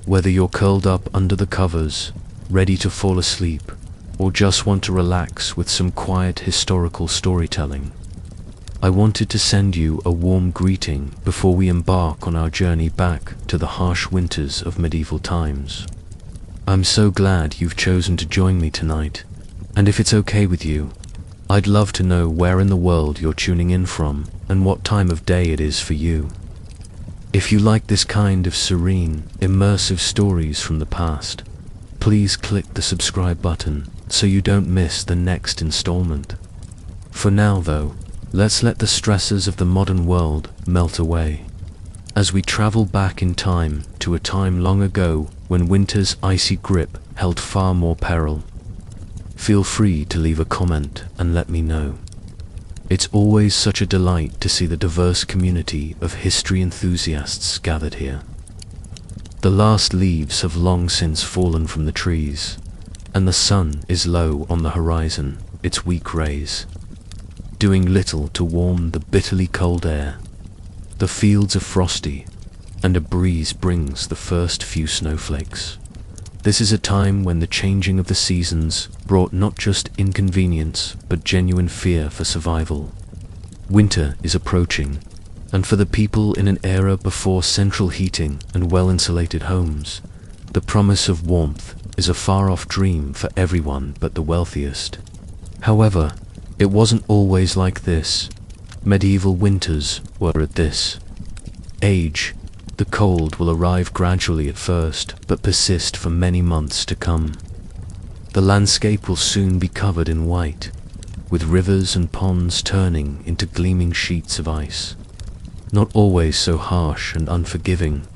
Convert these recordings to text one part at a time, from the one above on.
Whether you're curled up under the covers, ready to fall asleep, or just want to relax with some quiet historical storytelling, I wanted to send you a warm greeting before we embark on our journey back to the harsh winters of medieval times. I'm so glad you've chosen to join me tonight, and if it's okay with you, I'd love to know where in the world you're tuning in from and what time of day it is for you. If you like this kind of serene, immersive stories from the past, please click the subscribe button so you don't miss the next installment. For now though, let's let the stresses of the modern world melt away, as we travel back in time to a time long ago when winter's icy grip held far more peril. Feel free to leave a comment and let me know. It's always such a delight to see the diverse community of history enthusiasts gathered here. The last leaves have long since fallen from the trees, and the sun is low on the horizon, its weak rays doing little to warm the bitterly cold air. The fields are frosty, and a breeze brings the first few snowflakes. This is a time when the changing of the seasons brought not just inconvenience, but genuine fear for survival. Winter is approaching, and for the people in an era before central heating and well-insulated homes, the promise of warmth is a far-off dream for everyone but the wealthiest. However, it wasn't always like this. Medieval winters were at this age. The cold will arrive gradually at first, but persist for many months to come. The landscape will soon be covered in white, with rivers and ponds turning into gleaming sheets of ice. Not always so harsh and unforgiving.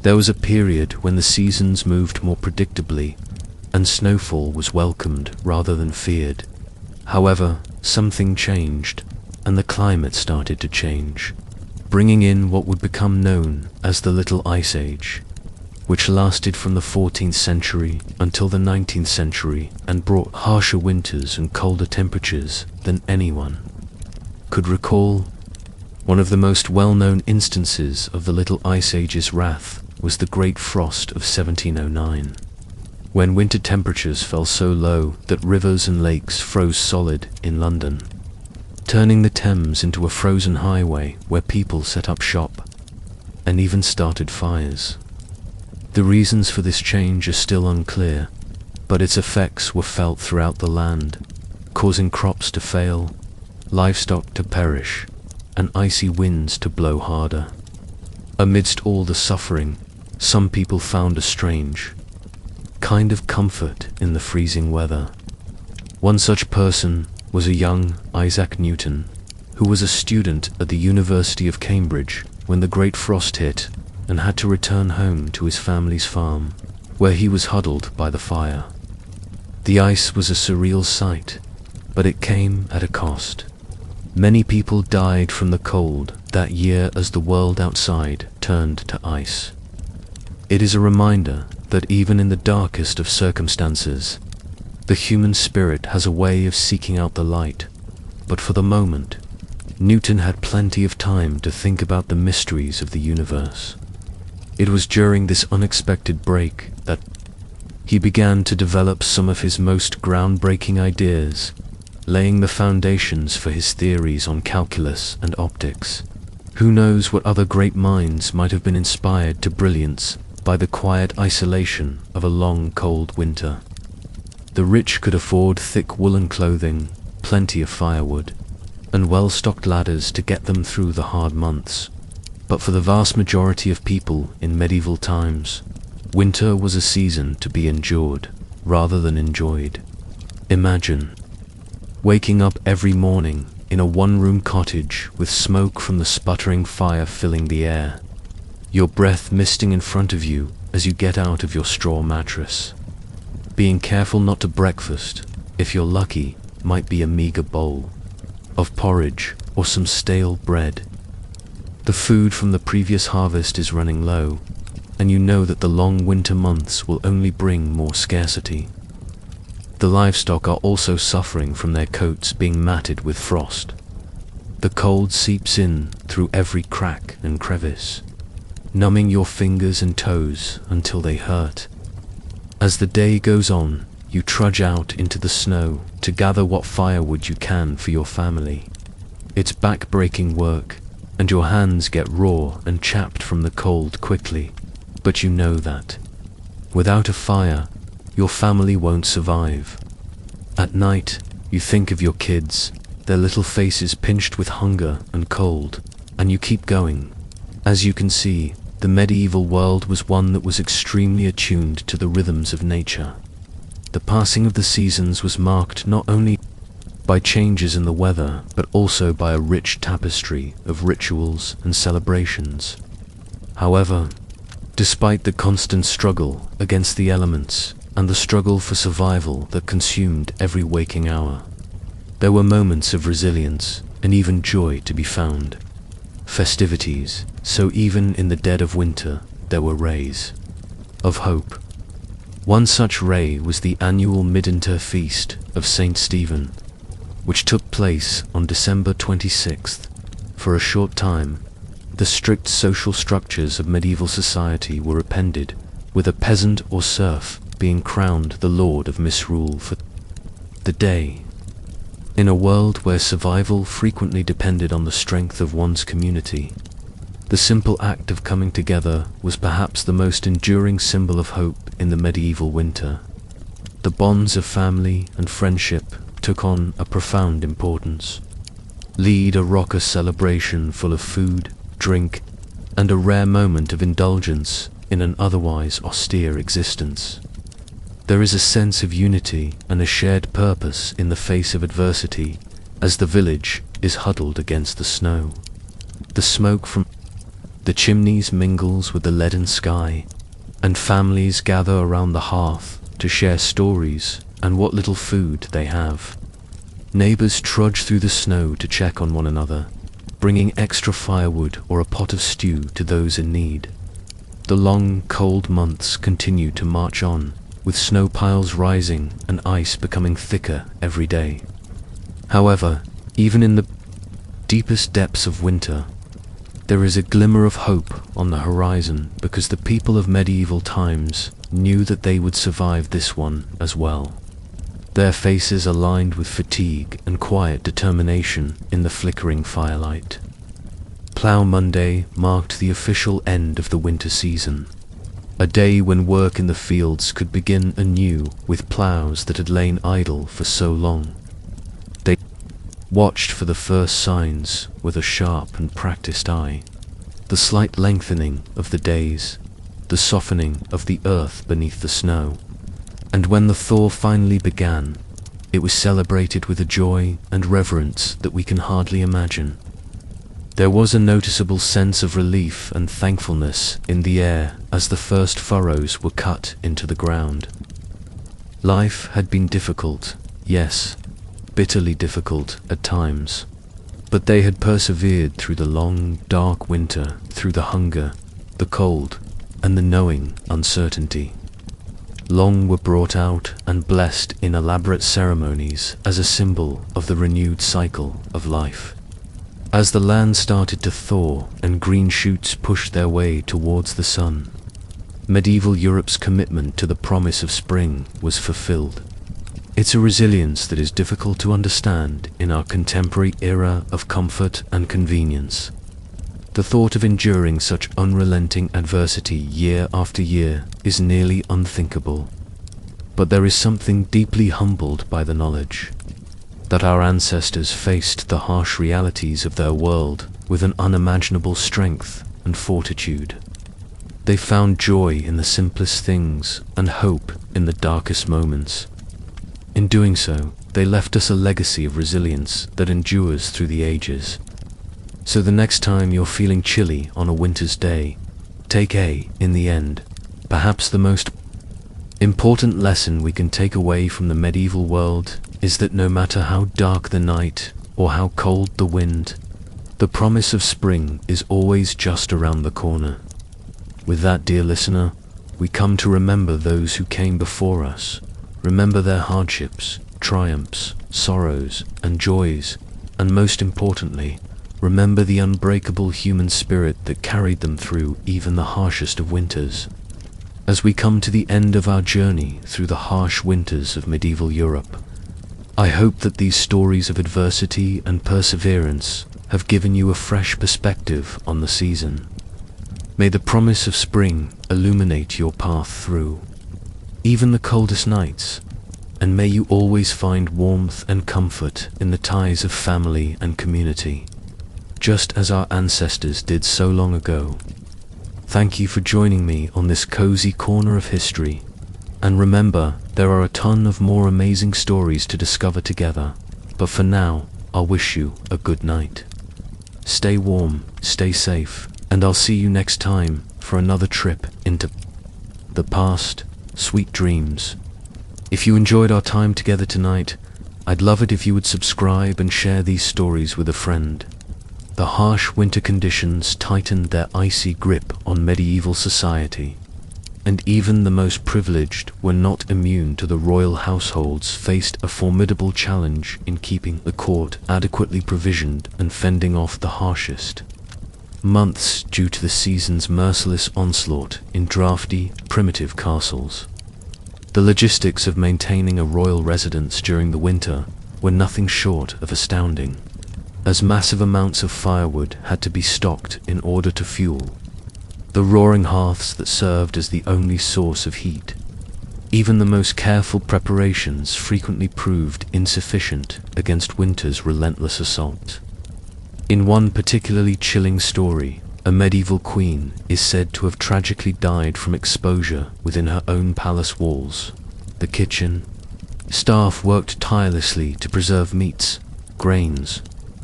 There was a period when the seasons moved more predictably, and snowfall was welcomed rather than feared. However, something changed, and the climate started to change, bringing in what would become known as the Little Ice Age, which lasted from the 14th century until the 19th century and brought harsher winters and colder temperatures than anyone could recall. One of the most well-known instances of the Little Ice Age's wrath was the Great Frost of 1709, when winter temperatures fell so low that rivers and lakes froze solid in London, turning the Thames into a frozen highway where people set up shop and even started fires. The reasons for this change are still unclear, but its effects were felt throughout the land, causing crops to fail, livestock to perish, and icy winds to blow harder. Amidst all the suffering, some people found a strange kind of comfort in the freezing weather. One such person was a young Isaac Newton, who was a student at the University of Cambridge when the Great Frost hit and had to return home to his family's farm, where he was huddled by the fire. The ice was a surreal sight, but it came at a cost. Many people died from the cold that year as the world outside turned to ice. It is a reminder that even in the darkest of circumstances, the human spirit has a way of seeking out the light. But for the moment, Newton had plenty of time to think about the mysteries of the universe. It was during this unexpected break that he began to develop some of his most groundbreaking ideas, laying the foundations for his theories on calculus and optics. Who knows what other great minds might have been inspired to brilliance by the quiet isolation of a long, cold winter. The rich could afford thick woolen clothing, plenty of firewood, and well-stocked ladders to get them through the hard months. But for the vast majority of people in medieval times, winter was a season to be endured rather than enjoyed. Imagine waking up every morning in a one-room cottage with smoke from the sputtering fire filling the air, your breath misting in front of you as you get out of your straw mattress. Being careful not to breakfast, if you're lucky, might be a meager bowl of porridge or some stale bread. The food from the previous harvest is running low, and you know that the long winter months will only bring more scarcity. The livestock are also suffering from their coats being matted with frost. The cold seeps in through every crack and crevice, numbing your fingers and toes until they hurt. As the day goes on, you trudge out into the snow to gather what firewood you can for your family. It's back-breaking work, and your hands get raw and chapped from the cold quickly, but you know that without a fire, your family won't survive. At night, you think of your kids, their little faces pinched with hunger and cold, and you keep going. As you can see, the medieval world was one that was extremely attuned to the rhythms of nature. The passing of the seasons was marked not only by changes in the weather, but also by a rich tapestry of rituals and celebrations. However, despite the constant struggle against the elements and the struggle for survival that consumed every waking hour, there were moments of resilience and even joy to be found. Festivities, so even in the dead of winter, there were rays of hope. One such ray was the annual Midwinter feast of St. Stephen, which took place on December 26th. For a short time, the strict social structures of medieval society were appended, with a peasant or serf being crowned the lord of misrule for the day. In a world where survival frequently depended on the strength of one's community, the simple act of coming together was perhaps the most enduring symbol of hope in the medieval winter. The bonds of family and friendship took on a profound importance. Lead a raucous celebration full of food, drink, and a rare moment of indulgence in an otherwise austere existence. There is a sense of unity and a shared purpose in the face of adversity as the village is huddled against the snow. The smoke from the chimneys mingles with the leaden sky, and families gather around the hearth to share stories and what little food they have. Neighbors trudge through the snow to check on one another, bringing extra firewood or a pot of stew to those in need. The long, cold months continue to march on, with snow piles rising and ice becoming thicker every day. However, even in the deepest depths of winter, there is a glimmer of hope on the horizon, because the people of medieval times knew that they would survive this one as well. Their faces aligned with fatigue and quiet determination in the flickering firelight. Plough Monday marked the official end of the winter season, a day when work in the fields could begin anew with ploughs that had lain idle for so long. They watched for the first signs with a sharp and practiced eye. The slight lengthening of the days, the softening of the earth beneath the snow. And when the thaw finally began, it was celebrated with a joy and reverence that we can hardly imagine. There was a noticeable sense of relief and thankfulness in the air as the first furrows were cut into the ground. Life had been difficult, yes, bitterly difficult at times, but they had persevered through the long, dark winter, through the hunger, the cold, and the knowing uncertainty. Long were brought out and blessed in elaborate ceremonies as a symbol of the renewed cycle of life. As the land started to thaw and green shoots pushed their way towards the sun, medieval Europe's commitment to the promise of spring was fulfilled. It's a resilience that is difficult to understand in our contemporary era of comfort and convenience. The thought of enduring such unrelenting adversity year after year is nearly unthinkable. But there is something deeply humbled by the knowledge that our ancestors faced the harsh realities of their world with an unimaginable strength and fortitude. They found joy in the simplest things and hope in the darkest moments. In doing so, they left us a legacy of resilience that endures through the ages. So the next time you're feeling chilly on a winter's day, take in the end, perhaps the most important lesson we can take away from the medieval world is that no matter how dark the night or how cold the wind, the promise of spring is always just around the corner. With that, dear listener, we come to remember those who came before us, remember their hardships, triumphs, sorrows, and joys, and most importantly, remember the unbreakable human spirit that carried them through even the harshest of winters. As we come to the end of our journey through the harsh winters of medieval Europe, I hope that these stories of adversity and perseverance have given you a fresh perspective on the season. May the promise of spring illuminate your path through even the coldest nights, and may you always find warmth and comfort in the ties of family and community, just as our ancestors did so long ago. Thank you for joining me on this cozy corner of history, and remember, there are a ton of more amazing stories to discover together, but for now, I'll wish you a good night. Stay warm, stay safe, and I'll see you next time for another trip into the past. Sweet dreams. If you enjoyed our time together tonight, I'd love it if you would subscribe and share these stories with a friend. The harsh winter conditions tightened their icy grip on medieval society, and even the most privileged were not immune to the royal households faced a formidable challenge in keeping the court adequately provisioned and fending off the harshest months due to the season's merciless onslaught in drafty, primitive castles. The logistics of maintaining a royal residence during the winter were nothing short of astounding, as massive amounts of firewood had to be stocked in order to fuel the roaring hearths that served as the only source of heat. Even the most careful preparations frequently proved insufficient against winter's relentless assault. In one particularly chilling story, a medieval queen is said to have tragically died from exposure within her own palace walls. The kitchen staff worked tirelessly to preserve meats, grains,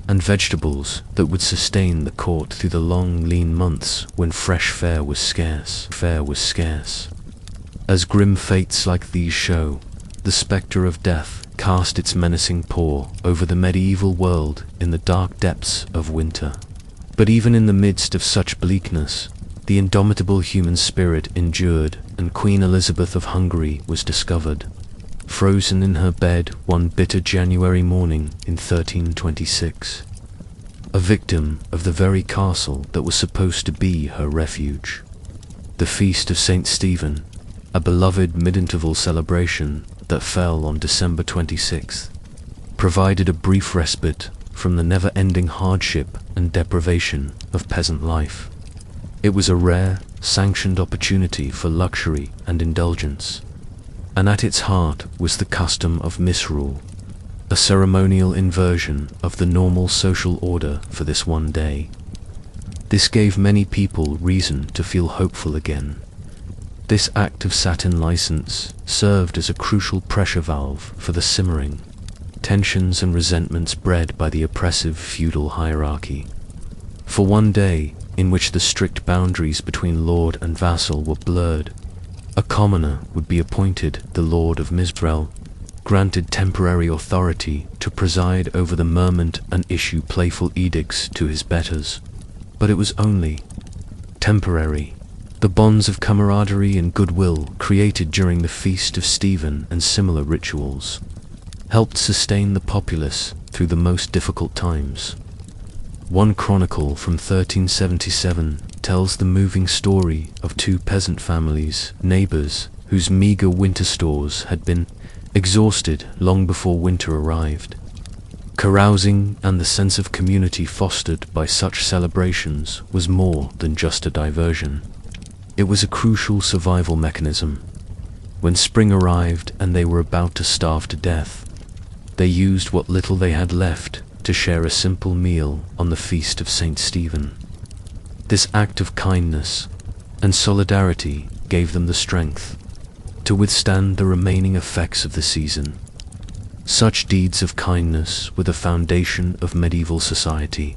and vegetables that would sustain the court through the long, lean months when fresh fare was scarce. As grim fates like these show, the spectre of death cast its menacing paw over the medieval world in the dark depths of winter. But even in the midst of such bleakness, the indomitable human spirit endured, and Queen Elizabeth of Hungary was discovered, frozen in her bed one bitter January morning in 1326, a victim of the very castle that was supposed to be her refuge. The Feast of St. Stephen, a beloved mid-interval celebration that fell on December 26th, provided a brief respite from the never-ending hardship and deprivation of peasant life. It was a rare, sanctioned opportunity for luxury and indulgence, and at its heart was the custom of misrule, a ceremonial inversion of the normal social order for this one day. This gave many people reason to feel hopeful again. This act of satin license served as a crucial pressure valve for the simmering tensions and resentments bred by the oppressive feudal hierarchy. For one day, in which the strict boundaries between lord and vassal were blurred, a commoner would be appointed the Lord of Misrule, granted temporary authority to preside over the merment and issue playful edicts to his betters. But it was only temporary. The bonds of camaraderie and goodwill created during the Feast of Stephen and similar rituals helped sustain the populace through the most difficult times. One chronicle from 1377 tells the moving story of two peasant families, neighbors, whose meager winter stores had been exhausted long before winter arrived. Carousing and the sense of community fostered by such celebrations was more than just a diversion. It was a crucial survival mechanism. When spring arrived and they were about to starve to death, they used what little they had left to share a simple meal on the Feast of St. Stephen. This act of kindness and solidarity gave them the strength to withstand the remaining effects of the season. Such deeds of kindness were the foundation of medieval society.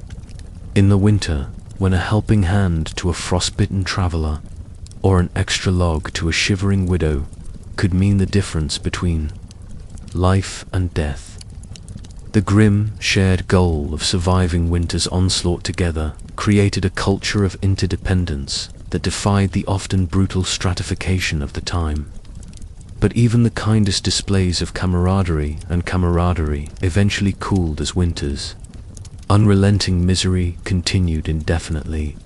In the winter, when a helping hand to a frostbitten traveler or an extra log to a shivering widow could mean the difference between life and death. The grim, shared goal of surviving winter's onslaught together created a culture of interdependence that defied the often brutal stratification of the time. But even the kindest displays of camaraderie eventually cooled as winters Unrelenting misery continued indefinitely.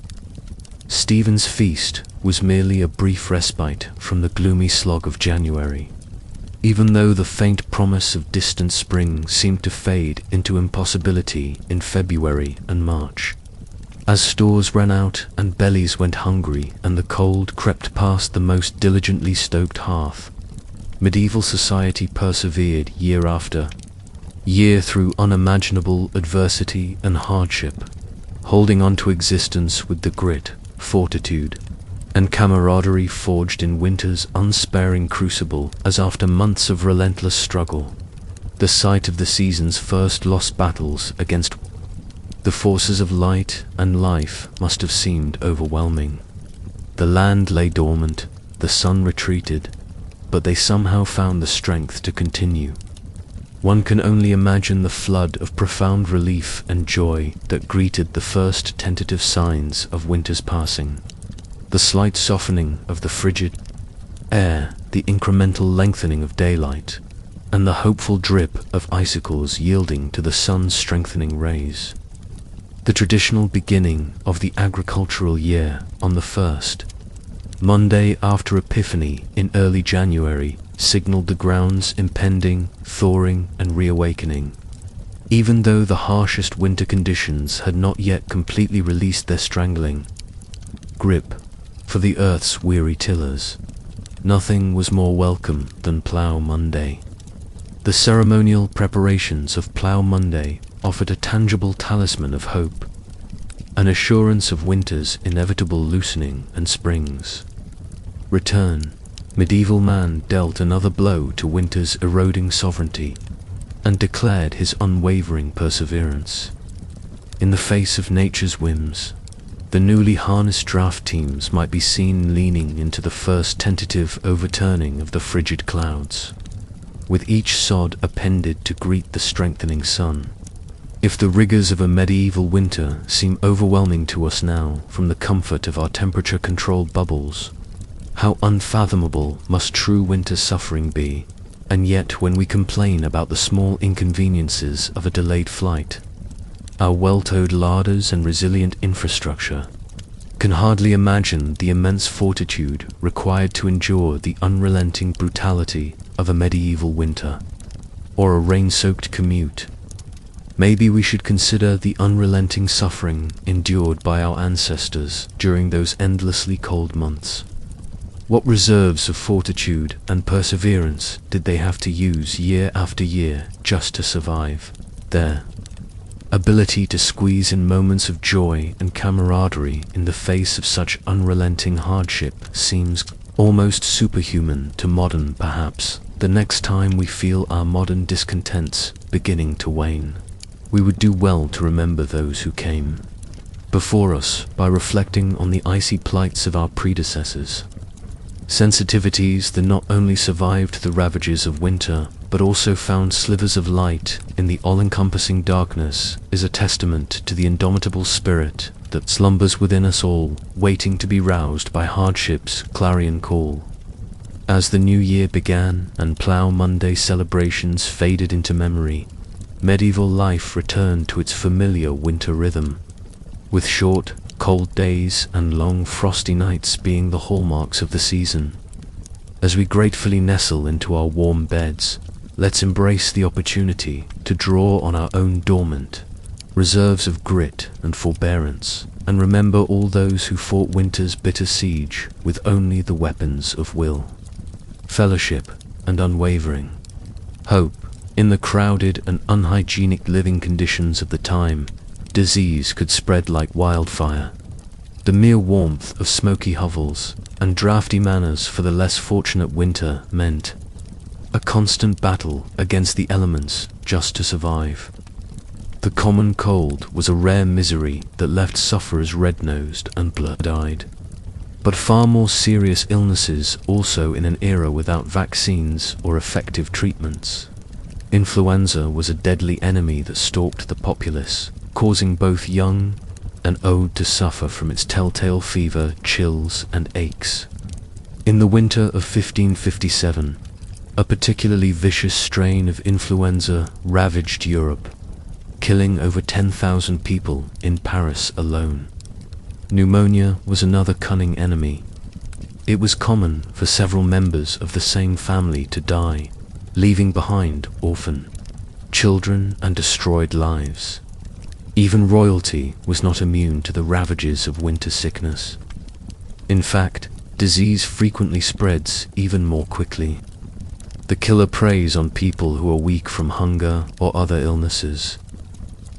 Stephen's feast was merely a brief respite from the gloomy slog of January, even though the faint promise of distant spring seemed to fade into impossibility in February and March. As stores ran out and bellies went hungry and the cold crept past the most diligently stoked hearth, medieval society persevered year after year through unimaginable adversity and hardship, holding on to existence with the grit, fortitude, and camaraderie forged in winter's unsparing crucible. As after months of relentless struggle, the sight of the season's first lost battles against the forces of light and life must have seemed overwhelming. The land lay dormant, the sun retreated, but they somehow found the strength to continue. One can only imagine the flood of profound relief and joy that greeted the first tentative signs of winter's passing. The slight softening of the frigid air, the incremental lengthening of daylight, and the hopeful drip of icicles yielding to the sun's strengthening rays. The traditional beginning of the agricultural year on the first Monday after Epiphany in early January signaled the ground's impending thawing and reawakening. Even though the harshest winter conditions had not yet completely released their strangling grip for the earth's weary tillers, nothing was more welcome than Plough Monday. The ceremonial preparations of Plough Monday offered a tangible talisman of hope, an assurance of winter's inevitable loosening and spring's return. Medieval man dealt another blow to winter's eroding sovereignty and declared his unwavering perseverance. In the face of nature's whims, the newly harnessed draft teams might be seen leaning into the first tentative overturning of the frigid clouds, with each sod appended to greet the strengthening sun. If the rigors of a medieval winter seem overwhelming to us now from the comfort of our temperature-controlled bubbles, how unfathomable must true winter suffering be. And yet when we complain about the small inconveniences of a delayed flight, our well-towed larders and resilient infrastructure can hardly imagine the immense fortitude required to endure the unrelenting brutality of a medieval winter, or a rain-soaked commute. Maybe we should consider the unrelenting suffering endured by our ancestors during those endlessly cold months. What reserves of fortitude and perseverance did they have to use year after year just to survive? Their ability to squeeze in moments of joy and camaraderie in the face of such unrelenting hardship seems almost superhuman to modern, perhaps. The next time we feel our modern discontents beginning to wane, we would do well to remember those who came before us by reflecting on the icy plights of our predecessors. Sensitivities that not only survived the ravages of winter, but also found slivers of light in the all-encompassing darkness, is a testament to the indomitable spirit that slumbers within us all, waiting to be roused by hardship's clarion call. As the new year began and Plough Monday celebrations faded into memory, medieval life returned to its familiar winter rhythm, with short, cold days and long frosty nights being the hallmarks of the season. As we gratefully nestle into our warm beds, let's embrace the opportunity to draw on our own dormant reserves of grit and forbearance, and remember all those who fought winter's bitter siege with only the weapons of will, fellowship, and unwavering hope. In the crowded and unhygienic living conditions of the time, disease could spread like wildfire. The mere warmth of smoky hovels and draughty manors for the less fortunate winter meant a constant battle against the elements just to survive. The common cold was a rare misery that left sufferers red-nosed and blood-eyed. But far more serious illnesses also in an era without vaccines or effective treatments. Influenza was a deadly enemy that stalked the populace, causing both young and old to suffer from its telltale fever, chills, and aches. In the winter of 1557, a particularly vicious strain of influenza ravaged Europe. killing over 10,000 people in Paris alone. Pneumonia was another cunning enemy. It was common for several members of the same family to die, leaving behind orphan children and destroyed lives. Even royalty was not immune to the ravages of winter sickness. In fact, disease frequently spreads even more quickly. The killer preys on people who are weak from hunger or other illnesses.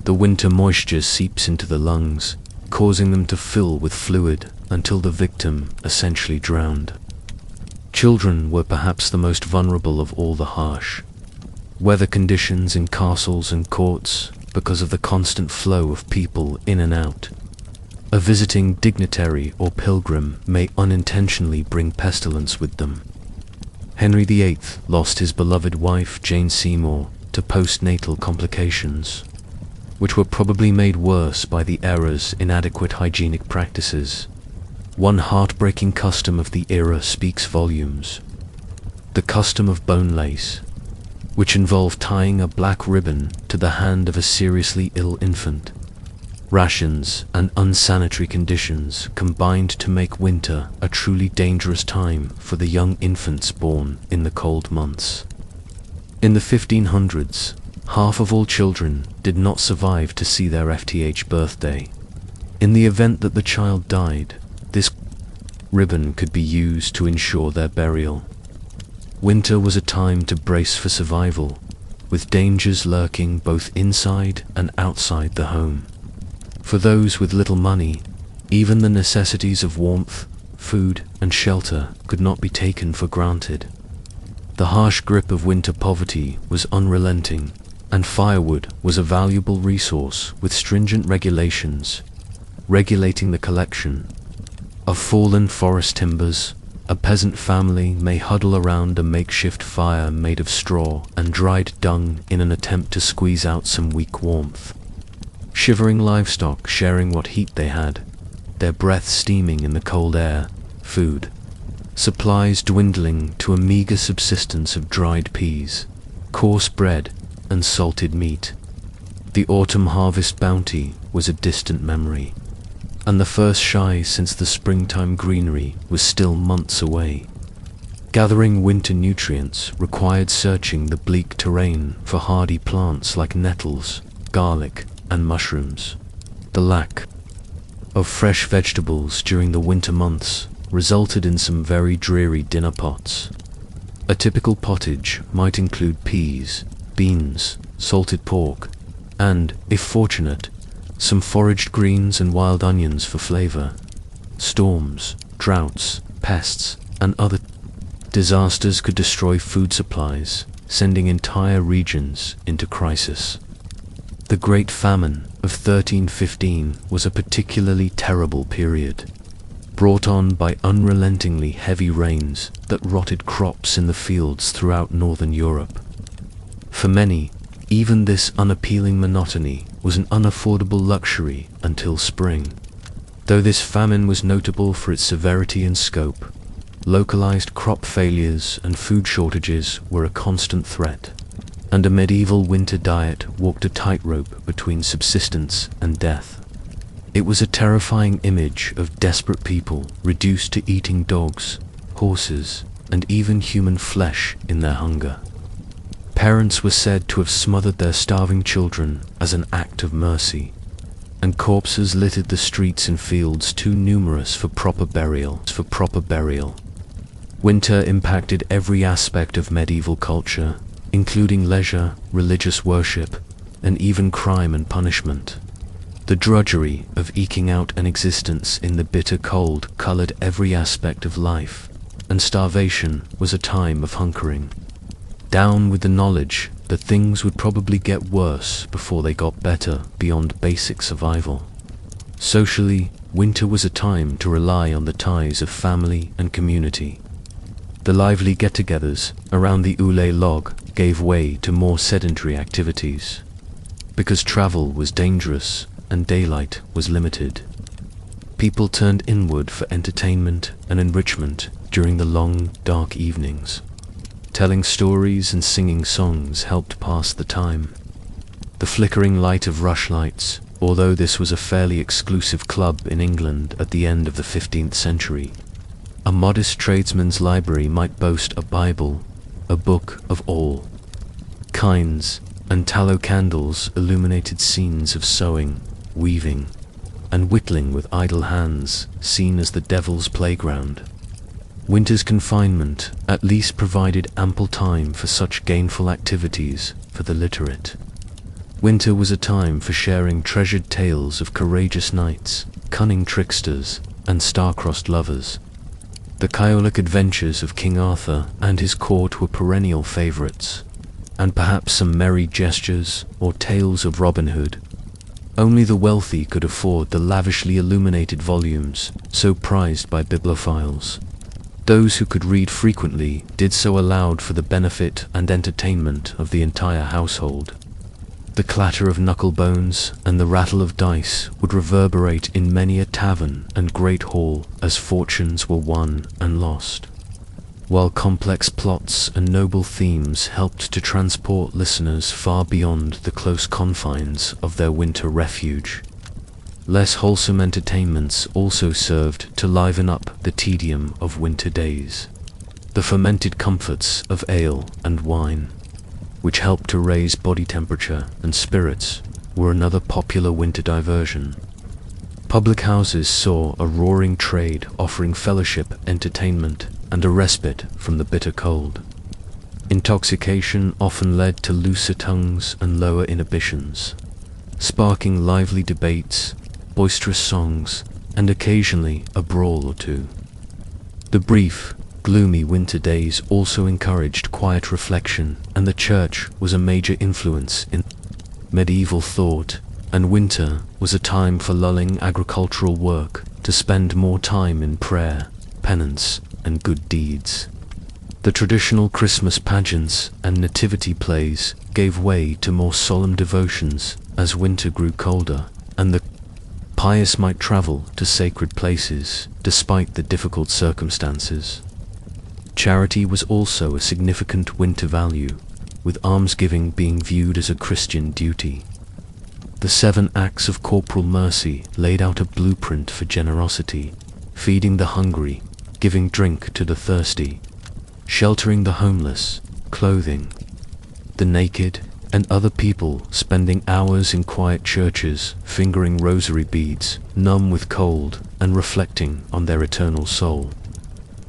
The winter moisture seeps into the lungs, causing them to fill with fluid until the victim essentially drowned. Children were perhaps the most vulnerable of all the harsh weather conditions in castles and courts because of the constant flow of people in and out. A visiting dignitary or pilgrim may unintentionally bring pestilence with them. Henry VIII lost his beloved wife Jane Seymour to postnatal complications, which were probably made worse by the era's inadequate hygienic practices. One heartbreaking custom of the era speaks volumes. The custom of bone lace, which involved tying a black ribbon to the hand of a seriously ill infant. Rations and unsanitary conditions combined to make winter a truly dangerous time for the young infants born in the cold months. In the 1500s, half of all children did not survive to see their FTH birthday. In the event that the child died, this ribbon could be used to ensure their burial. Winter was a time to brace for survival, with dangers lurking both inside and outside the home. For those with little money, even the necessities of warmth, food, and shelter could not be taken for granted. The harsh grip of winter poverty was unrelenting, and firewood was a valuable resource with stringent regulations regulating the collection of fallen forest timbers. A peasant family may huddle around a makeshift fire made of straw and dried dung in an attempt to squeeze out some weak warmth. Shivering livestock sharing what heat they had, their breath steaming in the cold air, food supplies dwindling to a meager subsistence of dried peas, coarse bread, and salted meat. The autumn harvest bounty was a distant memory, and the first shy since the springtime greenery was still months away. Gathering winter nutrients required searching the bleak terrain for hardy plants like nettles, garlic, and mushrooms. The lack of fresh vegetables during the winter months resulted in some very dreary dinner pots. A typical pottage might include peas, beans, salted pork, and, if fortunate, some foraged greens and wild onions for flavor. Storms, droughts, pests, and other disasters could destroy food supplies, sending entire regions into crisis. The Great Famine of 1315 was a particularly terrible period, brought on by unrelentingly heavy rains that rotted crops in the fields throughout northern Europe. For many, even this unappealing monotony was an unaffordable luxury until spring. Though this famine was notable for its severity and scope, localized crop failures and food shortages were a constant threat, and a medieval winter diet walked a tightrope between subsistence and death. It was a terrifying image of desperate people reduced to eating dogs, horses, and even human flesh in their hunger. Parents were said to have smothered their starving children as an act of mercy, and corpses littered the streets and fields too numerous for proper burial. Winter impacted every aspect of medieval culture, including leisure, religious worship, and even crime and punishment. The drudgery of eking out an existence in the bitter cold colored every aspect of life, and starvation was a time of hunkering down with the knowledge that things would probably get worse before they got better beyond basic survival. Socially, winter was a time to rely on the ties of family and community. The lively get-togethers around the Oulé log gave way to more sedentary activities, because travel was dangerous and daylight was limited. People turned inward for entertainment and enrichment during the long, dark evenings. Telling stories and singing songs helped pass the time. The flickering light of rushlights, although this was a fairly exclusive club in England at the end of the 15th century. A modest tradesman's library might boast a Bible, a book of all kinds, and tallow candles illuminated scenes of sewing, weaving, and whittling with idle hands, seen as the devil's playground. Winter's confinement at least provided ample time for such gainful activities for the literate. Winter was a time for sharing treasured tales of courageous knights, cunning tricksters, and star-crossed lovers. The Catholic adventures of King Arthur and his court were perennial favorites, and perhaps some merry gestures or tales of Robin Hood. Only the wealthy could afford the lavishly illuminated volumes so prized by bibliophiles. Those who could read frequently did so aloud for the benefit and entertainment of the entire household. The clatter of knucklebones and the rattle of dice would reverberate in many a tavern and great hall as fortunes were won and lost, while complex plots and noble themes helped to transport listeners far beyond the close confines of their winter refuge. Less wholesome entertainments also served to liven up the tedium of winter days. The fermented comforts of ale and wine, which helped to raise body temperature and spirits, were another popular winter diversion. Public houses saw a roaring trade offering fellowship, entertainment, and a respite from the bitter cold. Intoxication often led to looser tongues and lower inhibitions, sparking lively debates, boisterous songs, and occasionally a brawl or two. The brief, gloomy winter days also encouraged quiet reflection, and the church was a major influence in medieval thought, and winter was a time for lulling agricultural work to spend more time in prayer, penance, and good deeds. The traditional Christmas pageants and nativity plays gave way to more solemn devotions as winter grew colder, and the pious might travel to sacred places despite the difficult circumstances. Charity was also a significant winter value, with almsgiving being viewed as a Christian duty. The 7 acts of corporal mercy laid out a blueprint for generosity, feeding the hungry, giving drink to the thirsty, sheltering the homeless, clothing the naked, and other people spending hours in quiet churches, fingering rosary beads, numb with cold, and reflecting on their eternal soul.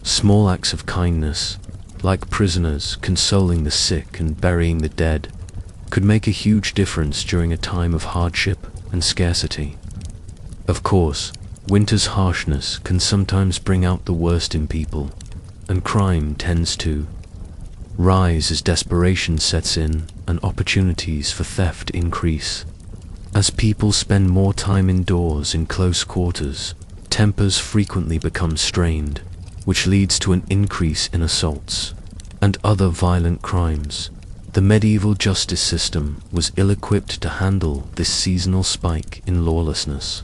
Small acts of kindness, like prisoners consoling the sick and burying the dead, could make a huge difference during a time of hardship and scarcity. Of course, winter's harshness can sometimes bring out the worst in people, and crime tends to rise as desperation sets in and opportunities for theft increase. As people spend more time indoors in close quarters, tempers frequently become strained, which leads to an increase in assaults and other violent crimes. The medieval justice system was ill-equipped to handle this seasonal spike in lawlessness.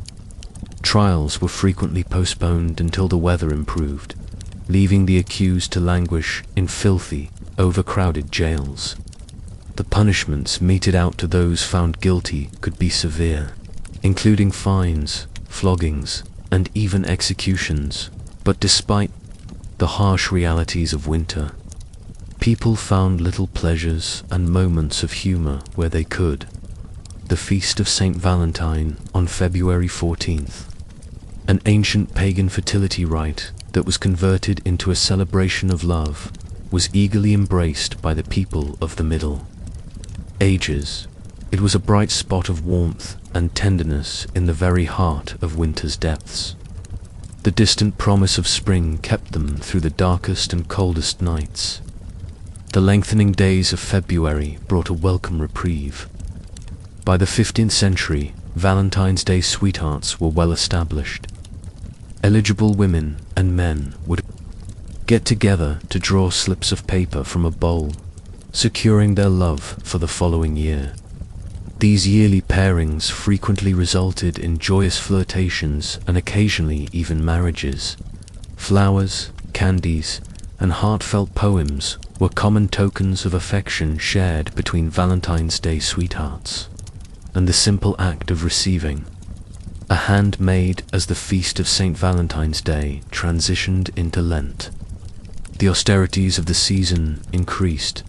Trials were frequently postponed until the weather improved, leaving the accused to languish in filthy, overcrowded jails. The punishments meted out to those found guilty could be severe, including fines, floggings, and even executions. But despite the harsh realities of winter, people found little pleasures and moments of humor where they could. The feast of Saint Valentine on February 14th, an ancient pagan fertility rite that was converted into a celebration of love, was eagerly embraced by the people of the Middle Ages. It was a bright spot of warmth and tenderness in the very heart of winter's depths. The distant promise of spring kept them through the darkest and coldest nights. The lengthening days of February brought a welcome reprieve. By the 15th century, Valentine's Day sweethearts were well established. Eligible women and men would get together to draw slips of paper from a bowl, securing their love for the following year. These yearly pairings frequently resulted in joyous flirtations and occasionally even marriages. Flowers, candies, and heartfelt poems were common tokens of affection shared between Valentine's Day sweethearts. and the simple act of receiving a handmade as the feast of St. Valentine's Day transitioned into Lent. The austerities of the season increased,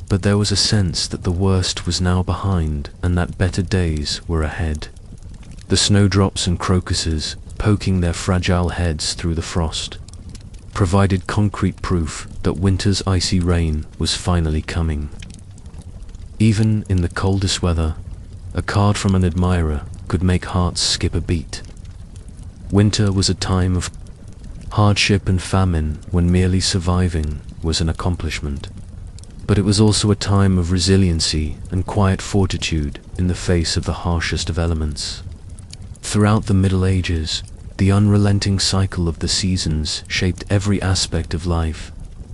but there was a sense that the worst was now behind and that better days were ahead. The snowdrops and crocuses, poking their fragile heads through the frost, provided concrete proof that winter's icy rain was finally coming. Even in the coldest weather, a card from an admirer could make hearts skip a beat. Winter was a time of hardship and famine when merely surviving was an accomplishment. But it was also a time of resiliency and quiet fortitude in the face of the harshest of elements. Throughout the Middle Ages, the unrelenting cycle of the seasons shaped every aspect of life,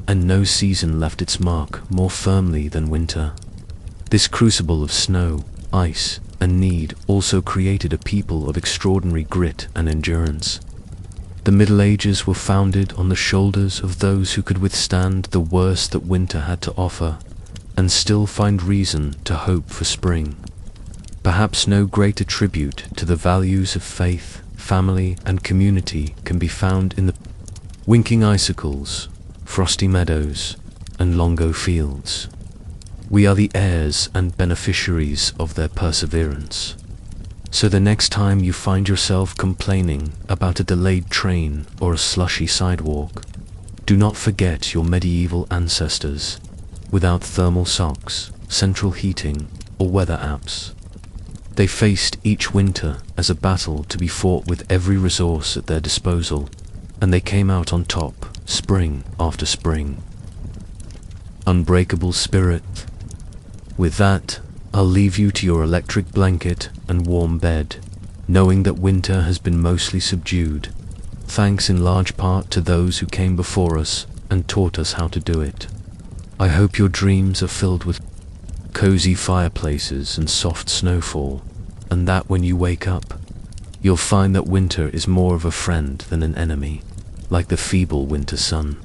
and no season left its mark more firmly than winter. This crucible of snow, ice, and need also created a people of extraordinary grit and endurance. The Middle Ages were founded on the shoulders of those who could withstand the worst that winter had to offer, and still find reason to hope for spring. Perhaps no greater tribute to the values of faith, family, and community can be found in the winking icicles, frosty meadows, and longo fields. We are the heirs and beneficiaries of their perseverance. So the next time you find yourself complaining about a delayed train or a slushy sidewalk, do not forget your medieval ancestors, without thermal socks, central heating, or weather apps. They faced each winter as a battle to be fought with every resource at their disposal, and they came out on top, spring after spring. Unbreakable spirit. With that, I'll leave you to your electric blanket and warm bed, knowing that winter has been mostly subdued, thanks in large part to those who came before us and taught us how to do it. I hope your dreams are filled with cozy fireplaces and soft snowfall, and that when you wake up, you'll find that winter is more of a friend than an enemy, like the feeble winter sun.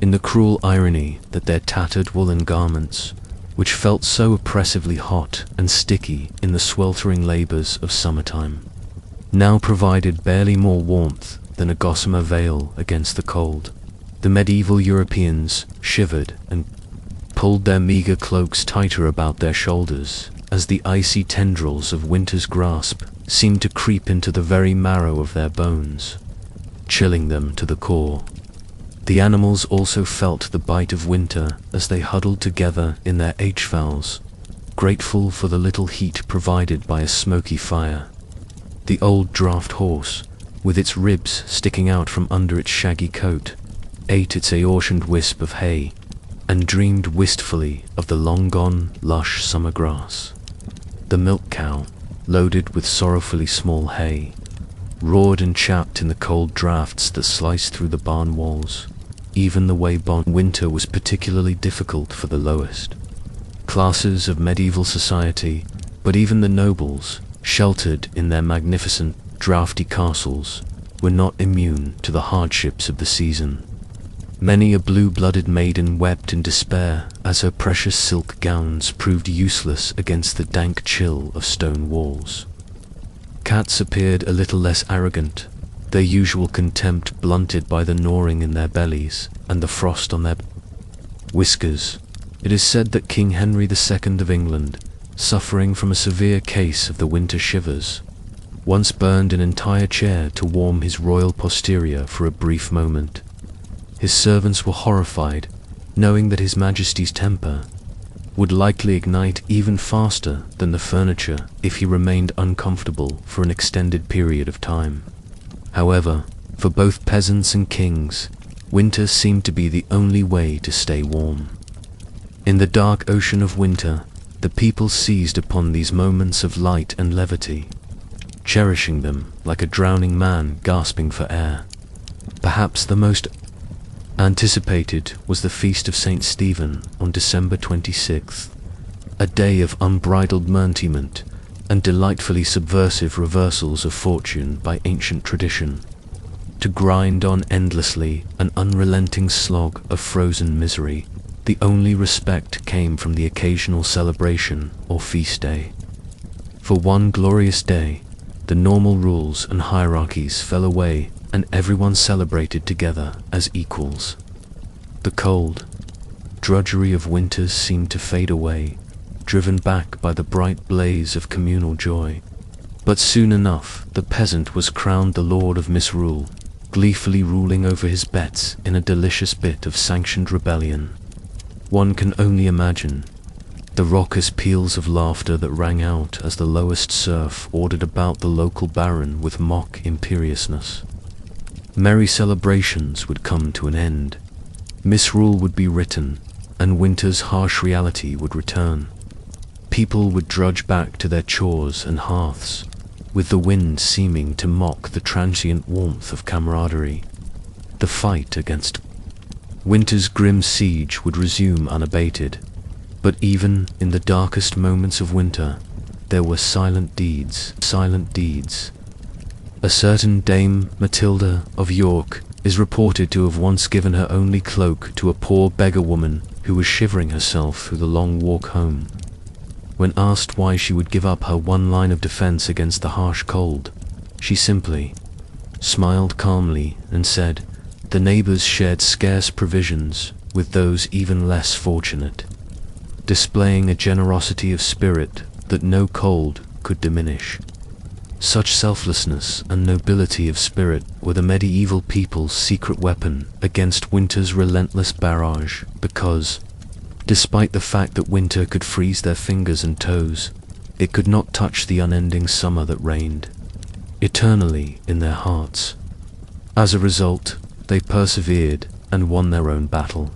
In the cruel irony that their tattered woolen garments, which felt so oppressively hot and sticky in the sweltering labors of summertime, now provided barely more warmth than a gossamer veil against the cold. The medieval Europeans shivered and pulled their meager cloaks tighter about their shoulders as the icy tendrils of winter's grasp seemed to creep into the very marrow of their bones, chilling them to the core. The animals also felt the bite of winter as they huddled together in their h-fowls, grateful for the little heat provided by a smoky fire. The old draft horse, with its ribs sticking out from under its shaggy coat, ate its aortioned wisp of hay, and dreamed wistfully of the long-gone, lush summer grass. The milk cow, loaded with sorrowfully small hay, roared and chapped in the cold drafts that sliced through the barn walls. Even the way winter was particularly difficult for the lowest classes of medieval society, but even the nobles, sheltered in their magnificent, draughty castles, were not immune to the hardships of the season. Many a blue-blooded maiden wept in despair as her precious silk gowns proved useless against the dank chill of stone walls. Cats appeared a little less arrogant, their usual contempt blunted by the gnawing in their bellies and the frost on their whiskers. It is said that King Henry II of England, suffering from a severe case of the winter shivers, once burned an entire chair to warm his royal posterior for a brief moment. His servants were horrified, knowing that His Majesty's temper would likely ignite even faster than the furniture if he remained uncomfortable for an extended period of time. However, for both peasants and kings, winter seemed to be the only way to stay warm. In the dark ocean of winter, the people seized upon these moments of light and levity, cherishing them like a drowning man gasping for air. Perhaps the most anticipated was the feast of St. Stephen on December 26th, a day of unbridled merriment and delightfully subversive reversals of fortune by ancient tradition, to grind on endlessly an unrelenting slog of frozen misery. The only respect came from the occasional celebration or feast day. For For one glorious day, the normal rules and hierarchies fell away and everyone celebrated together as equals. The cold, drudgery of winters seemed to fade away, driven back by the bright blaze of communal joy. But soon enough, the peasant was crowned the lord of misrule, gleefully ruling over his bets in a delicious bit of sanctioned rebellion. One can only imagine the raucous peals of laughter that rang out as the lowest serf ordered about the local baron with mock imperiousness. Merry celebrations would come to an end. Misrule would be written, and winter's harsh reality would return. People would drudge back to their chores and hearths, with the wind seeming to mock the transient warmth of camaraderie. The fight against winter's grim siege would resume unabated. But even in the darkest moments of winter, there were silent deeds. A certain Dame Matilda of York is reported to have once given her only cloak to a poor beggar woman who was shivering herself through the long walk home. When asked why she would give up her one line of defense against the harsh cold, she simply smiled calmly and said, "The neighbors shared scarce provisions with those even less fortunate," displaying a generosity of spirit that no cold could diminish. Such selflessness and nobility of spirit were the medieval people's secret weapon against winter's relentless barrage, because, despite the fact that winter could freeze their fingers and toes, it could not touch the unending summer that reigned eternally in their hearts. As a result, they persevered and won their own battle.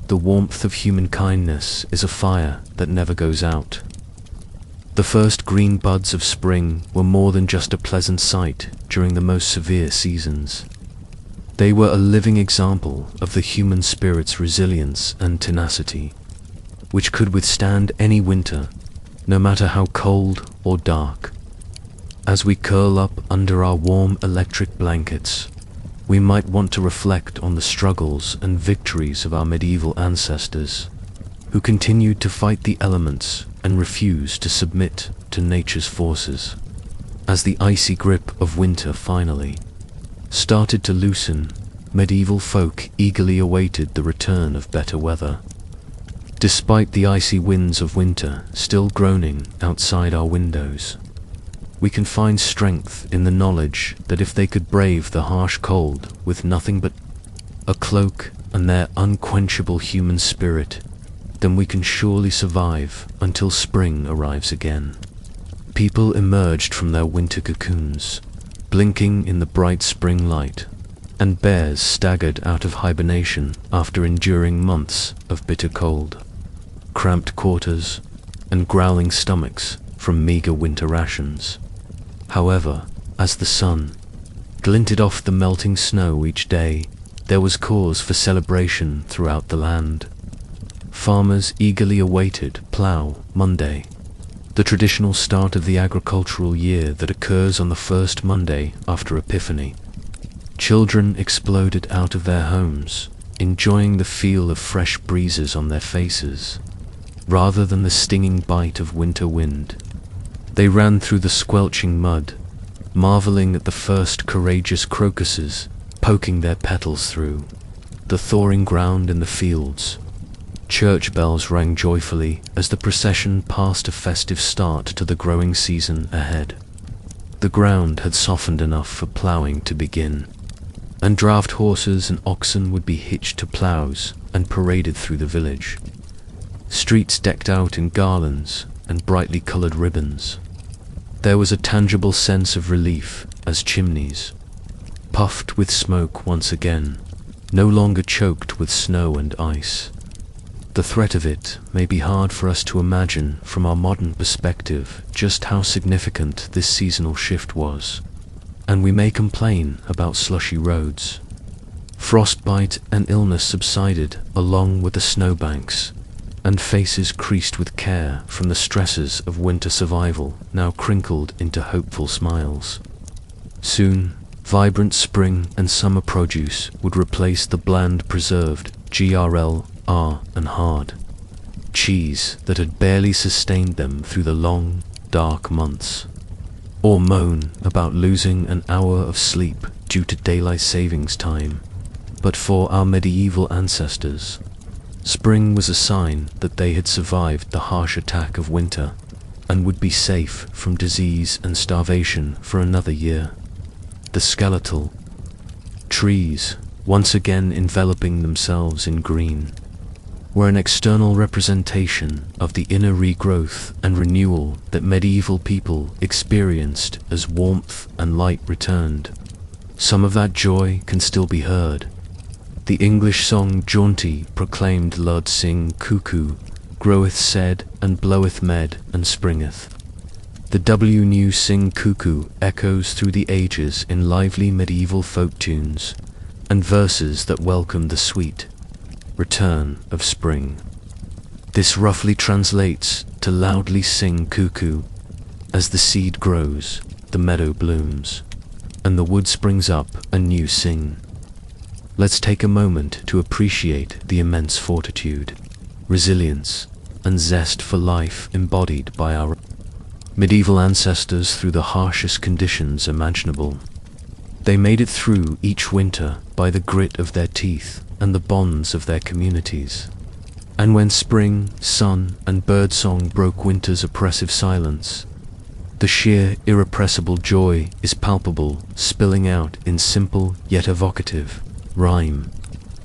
The warmth of human kindness is a fire that never goes out. The first green buds of spring were more than just a pleasant sight during the most severe seasons. They were a living example of the human spirit's resilience and tenacity, which could withstand any winter, no matter how cold or dark. As we curl up under our warm electric blankets, we might want to reflect on the struggles and victories of our medieval ancestors, who continued to fight the elements and refused to submit to nature's forces. As the icy grip of winter finally started to loosen, medieval folk eagerly awaited the return of better weather. Despite the icy winds of winter still groaning outside our windows, we can find strength in the knowledge that if they could brave the harsh cold with nothing but a cloak and their unquenchable human spirit, then we can surely survive until spring arrives again. People emerged from their winter cocoons, blinking in the bright spring light, and bears staggered out of hibernation after enduring months of bitter cold, cramped quarters, and growling stomachs from meager winter rations. However, as the sun glinted off the melting snow each day, there was cause for celebration throughout the land. Farmers eagerly awaited Plough Monday, the traditional start of the agricultural year that occurs on the first Monday after Epiphany. Children exploded out of their homes, enjoying the feel of fresh breezes on their faces, rather than the stinging bite of winter wind. They ran through the squelching mud, marveling at the first courageous crocuses poking their petals through the thawing ground in the fields. Church bells rang joyfully as the procession passed a festive start to the growing season ahead. The ground had softened enough for ploughing to begin, and draft horses and oxen would be hitched to ploughs and paraded through the village. Streets decked out in garlands and brightly colored ribbons. There was a tangible sense of relief as chimneys, puffed with smoke once again, no longer choked with snow and ice. The threat of it may be hard for us to imagine from our modern perspective just how significant this seasonal shift was, and we may complain about slushy roads. Frostbite and illness subsided along with the snowbanks, and faces creased with care from the stresses of winter survival now crinkled into hopeful smiles. Soon, vibrant spring and summer produce would replace the bland preserved GRL, and hard cheese that had barely sustained them through the long, dark months, or moan about losing an hour of sleep due to daylight savings time. But for our medieval ancestors, spring was a sign that they had survived the harsh attack of winter and would be safe from disease and starvation for another year. The skeletal trees, once again enveloping themselves in green, were an external representation of the inner regrowth and renewal that medieval people experienced as warmth and light returned. Some of that joy can still be heard. The English song Jaunty proclaimed Lud sing cuckoo, groweth said, and bloweth med, and springeth. The W new sing cuckoo echoes through the ages in lively medieval folk tunes and verses that welcome the sweet return of spring. This roughly translates to loudly sing cuckoo. As the seed grows, the meadow blooms, and the wood springs up anew sing. Let's take a moment to appreciate the immense fortitude, resilience, and zest for life embodied by our medieval ancestors through the harshest conditions imaginable. They made it through each winter by the grit of their teeth and the bonds of their communities. And when spring, sun, and birdsong broke winter's oppressive silence, the sheer, irrepressible joy is palpable, spilling out in simple yet evocative rhyme,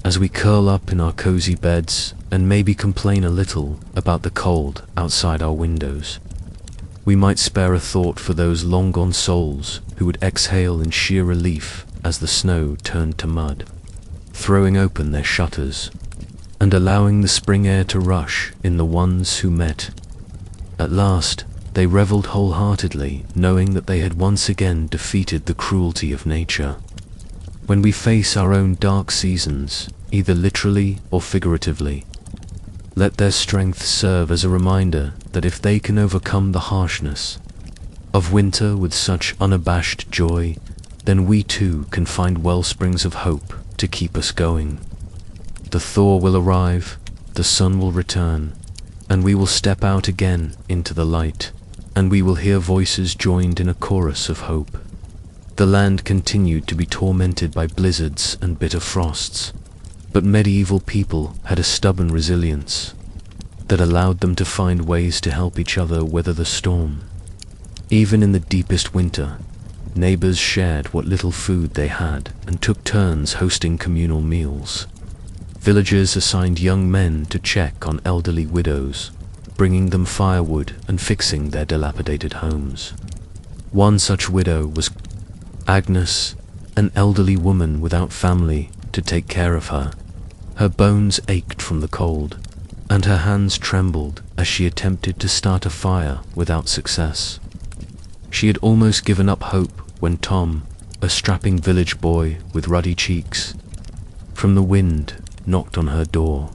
as we curl up in our cozy beds and maybe complain a little about the cold outside our windows. We might spare a thought for those long-gone souls who would exhale in sheer relief as the snow turned to mud, throwing open their shutters and allowing the spring air to rush in the ones who met. At last, they reveled wholeheartedly, knowing that they had once again defeated the cruelty of nature. When we face our own dark seasons, either literally or figuratively, let their strength serve as a reminder that if they can overcome the harshness of winter with such unabashed joy, then we too can find wellsprings of hope to keep us going. The thaw will arrive, the sun will return, and we will step out again into the light, and we will hear voices joined in a chorus of hope. The land continued to be tormented by blizzards and bitter frosts, but medieval people had a stubborn resilience that allowed them to find ways to help each other weather the storm. Even in the deepest winter, neighbors shared what little food they had and took turns hosting communal meals. Villagers assigned young men to check on elderly widows, bringing them firewood and fixing their dilapidated homes. One such widow was Agnes, an elderly woman without family to take care of her. Her bones ached from the cold, and her hands trembled as she attempted to start a fire without success. She had almost given up hope when Tom, a strapping village boy with ruddy cheeks, from the wind, knocked on her door.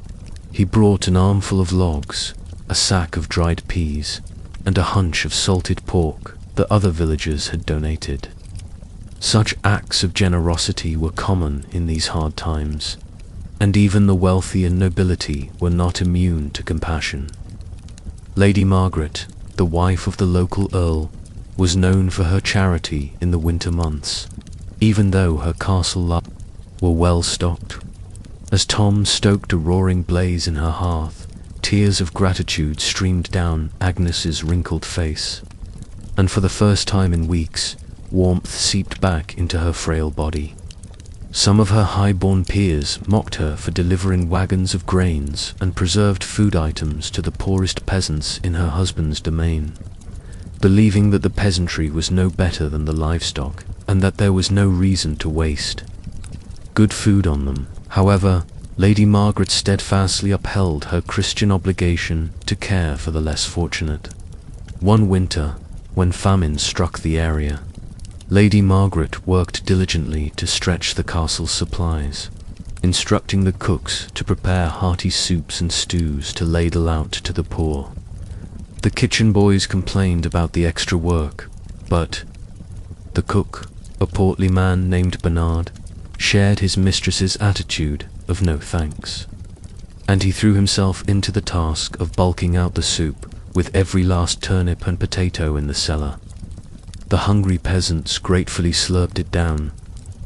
He brought an armful of logs, a sack of dried peas, and a hunch of salted pork that other villagers had donated. Such acts of generosity were common in these hard times, and even the wealthy and nobility were not immune to compassion. Lady Margaret, the wife of the local earl, was known for her charity in the winter months, even though her castle were well stocked. As Tom stoked a roaring blaze in her hearth, tears of gratitude streamed down Agnes's wrinkled face, and for the first time in weeks, warmth seeped back into her frail body. Some of her high-born peers mocked her for delivering wagons of grains and preserved food items to the poorest peasants in her husband's domain, believing that the peasantry was no better than the livestock and that there was no reason to waste good food on them. However, Lady Margaret steadfastly upheld her Christian obligation to care for the less fortunate. One winter, when famine struck the area, Lady Margaret worked diligently to stretch the castle's supplies, instructing the cooks to prepare hearty soups and stews to ladle out to the poor. The kitchen boys complained about the extra work, but the cook, a portly man named Bernard, shared his mistress's attitude of no thanks, and he threw himself into the task of bulking out the soup with every last turnip and potato in the cellar. The hungry peasants gratefully slurped it down,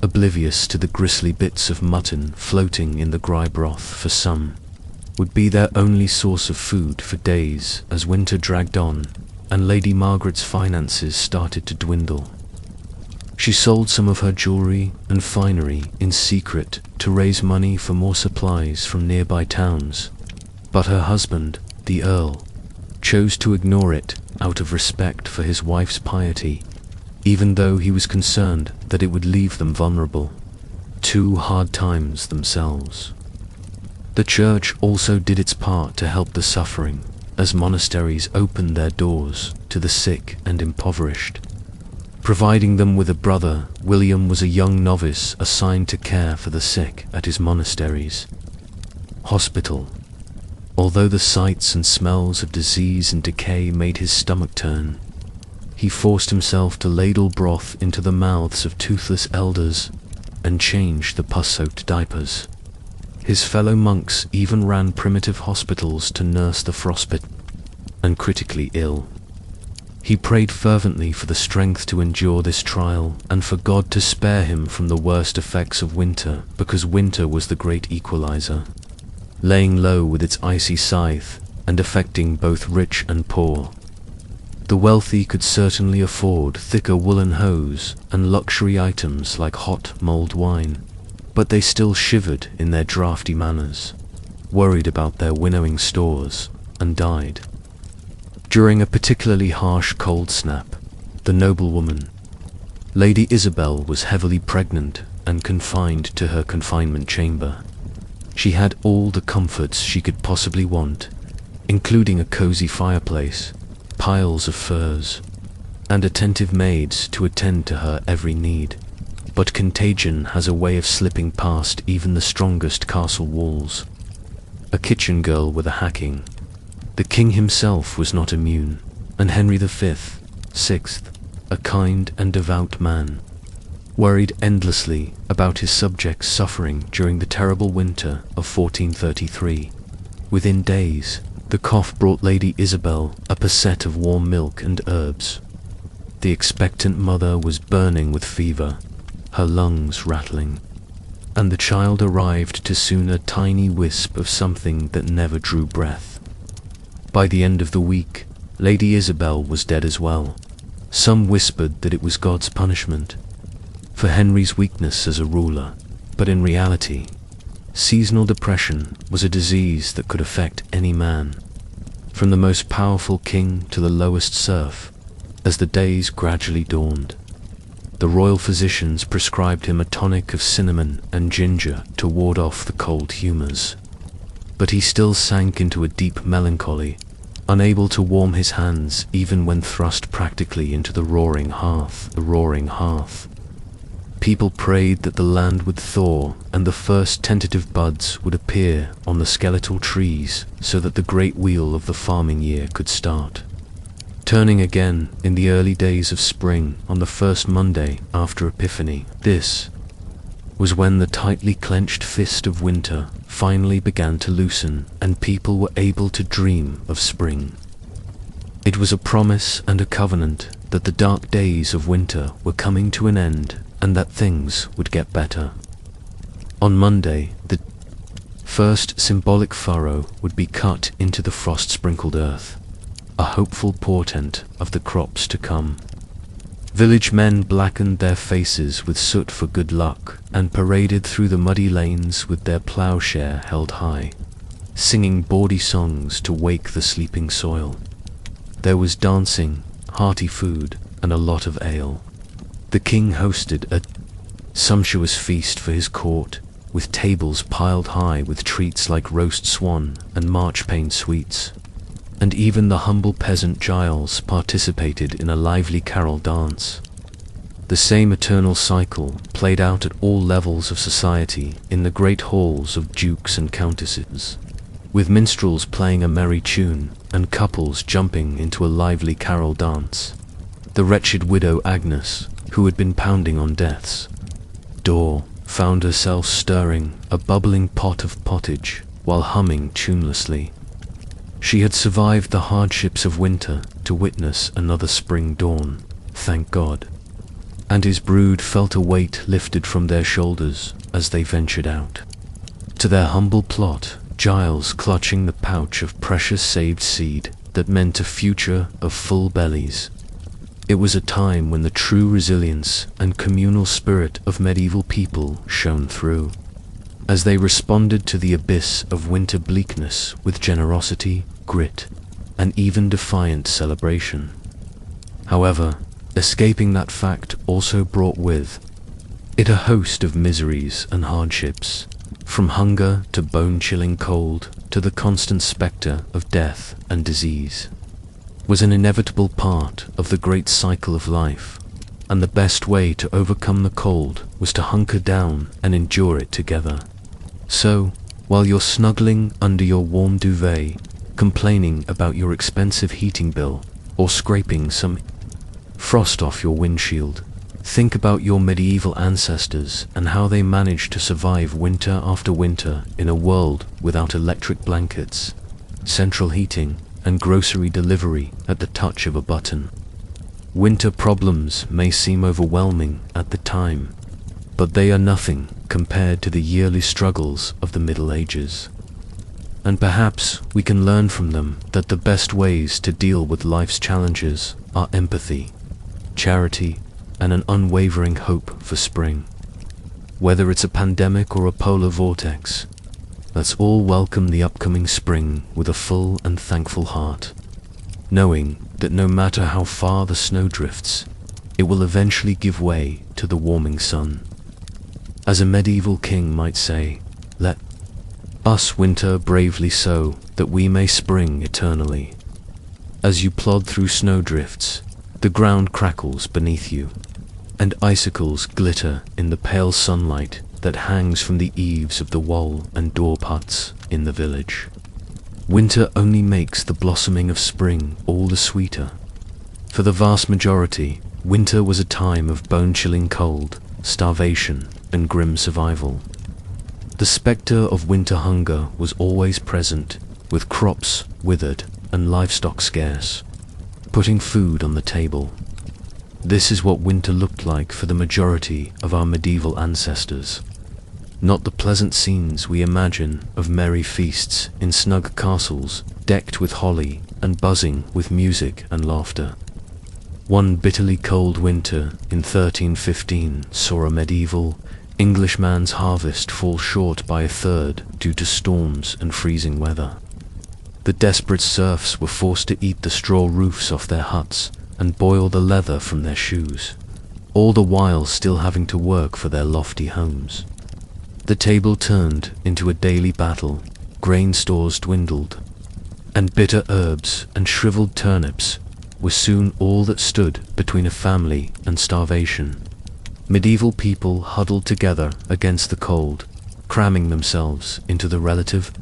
oblivious to the grisly bits of mutton floating in the dry broth. For some, would be their only source of food for days as winter dragged on and Lady Margaret's finances started to dwindle. She sold some of her jewelry and finery in secret to raise money for more supplies from nearby towns, but her husband, the Earl, chose to ignore it out of respect for his wife's piety, even though he was concerned that it would leave them vulnerable to hard times themselves. The church also did its part to help the suffering, as monasteries opened their doors to the sick and impoverished. Providing them with a brother, William was a young novice assigned to care for the sick at his monastery's hospital. Although the sights and smells of disease and decay made his stomach turn, he forced himself to ladle broth into the mouths of toothless elders and change the pus-soaked diapers. His fellow monks even ran primitive hospitals to nurse the frostbitten and critically ill. He prayed fervently for the strength to endure this trial and for God to spare him from the worst effects of winter, because winter was the great equalizer, laying low with its icy scythe and affecting both rich and poor. The wealthy could certainly afford thicker woolen hose and luxury items like hot mulled wine, but they still shivered in their draughty manners, worried about their winnowing stores, and died. During a particularly harsh cold snap, the noblewoman, Lady Isabel, was heavily pregnant and confined to her confinement chamber. She had all the comforts she could possibly want, including a cozy fireplace, piles of furs, and attentive maids to attend to her every need. But contagion has a way of slipping past even the strongest castle walls. A kitchen girl with a hacking. The king himself was not immune, and Henry V, Sixth, a kind and devout man, worried endlessly about his subjects' suffering during the terrible winter of 1433. Within days, the cough brought Lady Isabel a posset of warm milk and herbs. The expectant mother was burning with fever, her lungs rattling, and the child arrived to soon a tiny wisp of something that never drew breath. By the end of the week, Lady Isabel was dead as well. Some whispered that it was God's punishment for Henry's weakness as a ruler, but in reality, seasonal depression was a disease that could affect any man, from the most powerful king to the lowest serf. As the days gradually dawned, the royal physicians prescribed him a tonic of cinnamon and ginger to ward off the cold humors. But he still sank into a deep melancholy, unable to warm his hands even when thrust practically into the roaring hearth. People prayed that the land would thaw and the first tentative buds would appear on the skeletal trees so that the great wheel of the farming year could start turning again in the early days of spring on the first Monday after Epiphany. This was when the tightly clenched fist of winter finally began to loosen and people were able to dream of spring. It was a promise and a covenant that the dark days of winter were coming to an end and that things would get better. On Monday, the first symbolic furrow would be cut into the frost-sprinkled earth, a hopeful portent of the crops to come. Village men blackened their faces with soot for good luck and paraded through the muddy lanes with their plowshare held high, singing bawdy songs to wake the sleeping soil. There was dancing, hearty food, and a lot of ale. The king hosted a sumptuous feast for his court, with tables piled high with treats like roast swan and marchpane sweets. And even the humble peasant Giles participated in a lively carol dance. The same eternal cycle played out at all levels of society in the great halls of dukes and countesses, with minstrels playing a merry tune and couples jumping into a lively carol dance. The wretched widow Agnes, who had been pounding on death's door, found herself stirring a bubbling pot of pottage while humming tunelessly. She had survived the hardships of winter to witness another spring dawn, thank God. And his brood felt a weight lifted from their shoulders as they ventured out. To their humble plot, Giles clutching the pouch of precious saved seed that meant a future of full bellies. It was a time when the true resilience and communal spirit of medieval people shone through, as they responded to the abyss of winter bleakness with generosity, grit, and even defiant celebration. However, escaping that fact also brought with it a host of miseries and hardships, from hunger to bone-chilling cold to the constant spectre of death and disease, was an inevitable part of the great cycle of life, and the best way to overcome the cold was to hunker down and endure it together. So, while you're snuggling under your warm duvet, complaining about your expensive heating bill, or scraping some frost off your windshield, think about your medieval ancestors and how they managed to survive winter after winter in a world without electric blankets, central heating, and grocery delivery at the touch of a button. Winter problems may seem overwhelming at the time, but they are nothing compared to the yearly struggles of the Middle Ages. And perhaps we can learn from them that the best ways to deal with life's challenges are empathy, charity, and an unwavering hope for spring. Whether it's a pandemic or a polar vortex, let's all welcome the upcoming spring with a full and thankful heart, knowing that no matter how far the snow drifts, it will eventually give way to the warming sun. As a medieval king might say, let us winter bravely so that we may spring eternally. As you plod through snowdrifts, the ground crackles beneath you, and icicles glitter in the pale sunlight that hangs from the eaves of the wall and door pots in the village. Winter only makes the blossoming of spring all the sweeter. For the vast majority, winter was a time of bone-chilling cold, starvation, and grim survival. The spectre of winter hunger was always present, with crops withered and livestock scarce, putting food on the table. This is what winter looked like for the majority of our medieval ancestors. Not the pleasant scenes we imagine of merry feasts in snug castles decked with holly and buzzing with music and laughter. One bitterly cold winter in 1315 saw a medieval Englishman's harvest fall short by a third due to storms and freezing weather. The desperate serfs were forced to eat the straw roofs off their huts and boil the leather from their shoes, all the while still having to work for their lofty homes. The table turned into a daily battle, grain stores dwindled, and bitter herbs and shriveled turnips were soon all that stood between a family and starvation. Medieval people huddled together against the cold, cramming themselves into the relative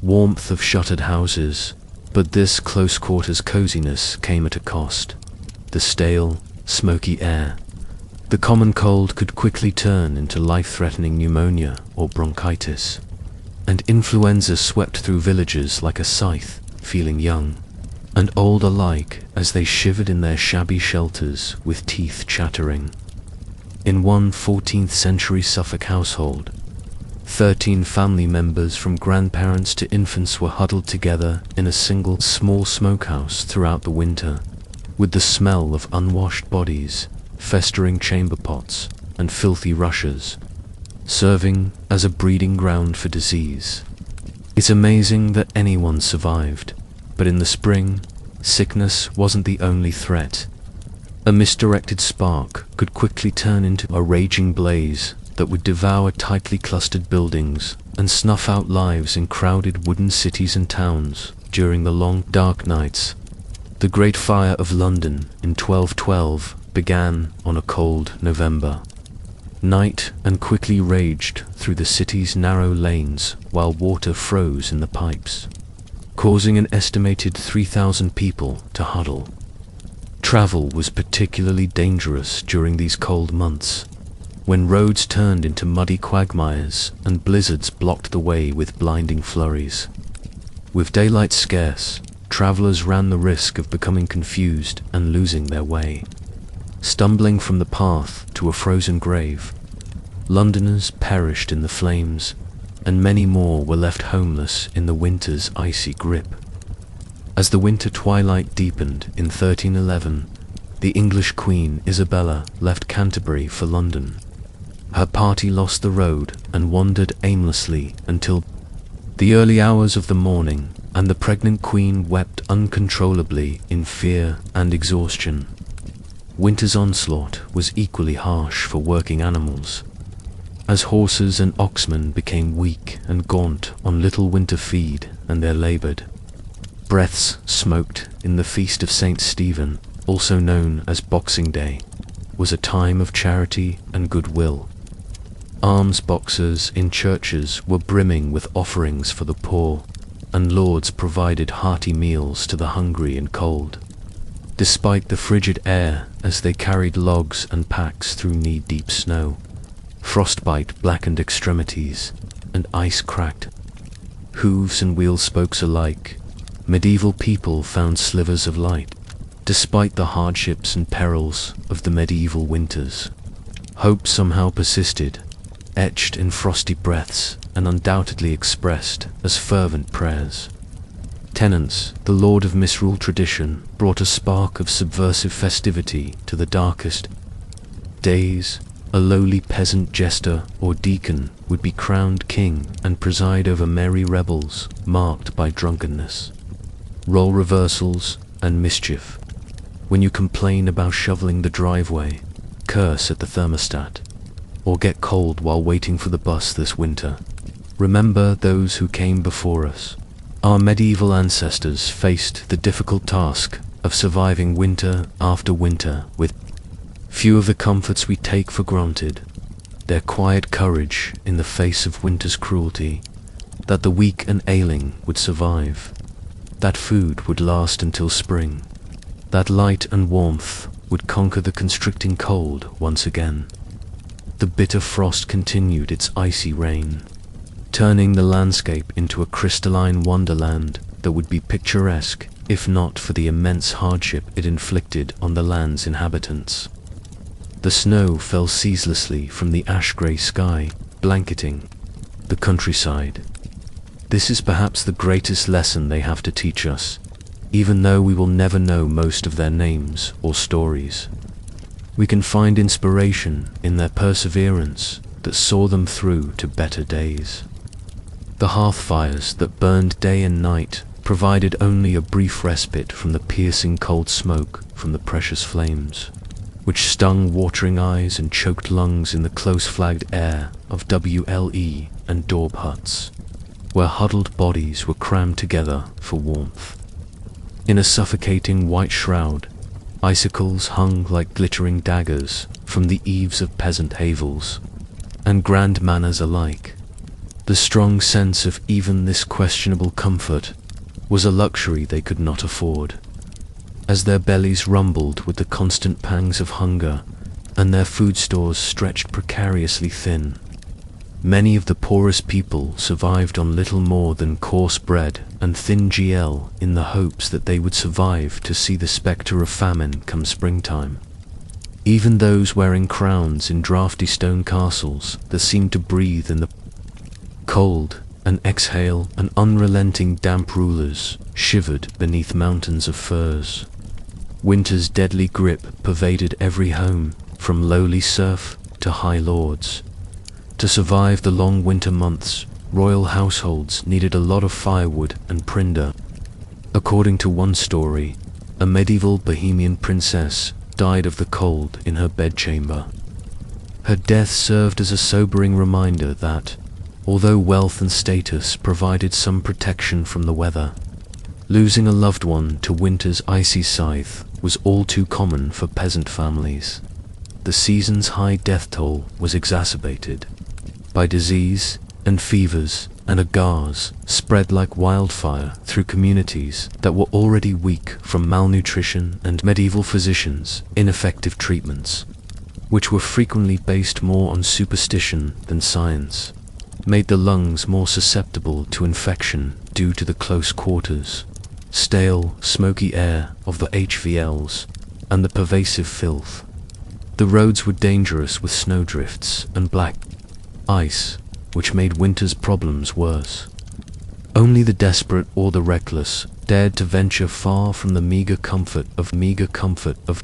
warmth of shuttered houses, but this close-quarters coziness came at a cost. The stale, smoky air. The common cold could quickly turn into life-threatening pneumonia or bronchitis, and influenza swept through villages like a scythe, feeling young and old alike as they shivered in their shabby shelters with teeth chattering. In one 14th century Suffolk household, 13 family members from grandparents to infants were huddled together in a single small smokehouse throughout the winter, with the smell of unwashed bodies, festering chamber pots, and filthy rushes, serving as a breeding ground for disease. It's amazing that anyone survived, but in the spring, sickness wasn't the only threat. A misdirected spark could quickly turn into a raging blaze that would devour tightly clustered buildings and snuff out lives in crowded wooden cities and towns during the long, dark nights. The Great Fire of London in 1212 began on a cold November night and quickly raged through the city's narrow lanes while water froze in the pipes, causing an estimated 3,000 people to huddle. Travel was particularly dangerous during these cold months, when roads turned into muddy quagmires and blizzards blocked the way with blinding flurries. With daylight scarce, travelers ran the risk of becoming confused and losing their way, stumbling from the path to a frozen grave. Londoners perished in the flames, and many more were left homeless in the winter's icy grip. As the winter twilight deepened in 1311, the English Queen Isabella left Canterbury for London. Her party lost the road and wandered aimlessly until the early hours of the morning, and the pregnant queen wept uncontrollably in fear and exhaustion. Winter's onslaught was equally harsh for working animals, as horses and oxmen became weak and gaunt on little winter feed and their laboured breaths smoked. In the feast of St. Stephen, also known as Boxing Day, was a time of charity and goodwill. Alms boxes in churches were brimming with offerings for the poor, and lords provided hearty meals to the hungry and cold. Despite the frigid air as they carried logs and packs through knee-deep snow, frostbite blackened extremities, and ice cracked hooves and wheel spokes alike, medieval people found slivers of light. Despite the hardships and perils of the medieval winters, hope somehow persisted, etched in frosty breaths and undoubtedly expressed as fervent prayers. Tenants, the lord of misrule tradition, brought a spark of subversive festivity to the darkest days. A lowly peasant jester or deacon would be crowned king and preside over merry revels marked by drunkenness, role reversals, and mischief. When you complain about shoveling the driveway, curse at the thermostat, or get cold while waiting for the bus this winter, remember those who came before us. Our medieval ancestors faced the difficult task of surviving winter after winter with few of the comforts we take for granted. Their quiet courage in the face of winter's cruelty, that the weak and ailing would survive, that food would last until spring, that light and warmth would conquer the constricting cold once again. The bitter frost continued its icy reign, turning the landscape into a crystalline wonderland that would be picturesque if not for the immense hardship it inflicted on the land's inhabitants. The snow fell ceaselessly from the ash-grey sky, blanketing the countryside. This is perhaps the greatest lesson they have to teach us, even though we will never know most of their names or stories. We can find inspiration in their perseverance that saw them through to better days. The hearth fires that burned day and night provided only a brief respite from the piercing cold smoke from the precious flames, which stung watering eyes and choked lungs in the close-flagged air of WLE and daub huts, where huddled bodies were crammed together for warmth. In a suffocating white shroud, icicles hung like glittering daggers from the eaves of peasant havels and grand manors alike. The strong sense of even this questionable comfort was a luxury they could not afford, as their bellies rumbled with the constant pangs of hunger and their food stores stretched precariously thin. Many of the poorest people survived on little more than coarse bread and thin GL in the hopes that they would survive to see the spectre of famine come springtime. Even those wearing crowns in draughty stone castles that seemed to breathe in the cold and exhale an unrelenting damp rulers shivered beneath mountains of furs. Winter's deadly grip pervaded every home, from lowly serf to high lords. To survive the long winter months, royal households needed a lot of firewood and printer. According to one story, a medieval Bohemian princess died of the cold in her bedchamber. Her death served as a sobering reminder that, although wealth and status provided some protection from the weather, losing a loved one to winter's icy scythe was all too common for peasant families. The season's high death toll was exacerbated by disease and fevers and agars spread like wildfire through communities that were already weak from malnutrition and medieval physicians' ineffective treatments, which were frequently based more on superstition than science. made the lungs more susceptible to infection due to the close quarters, stale, smoky air of the HVLs, and the pervasive filth. The roads were dangerous with snowdrifts and black ice, which made winter's problems worse. Only the desperate or the reckless dared to venture far from the meager comfort of.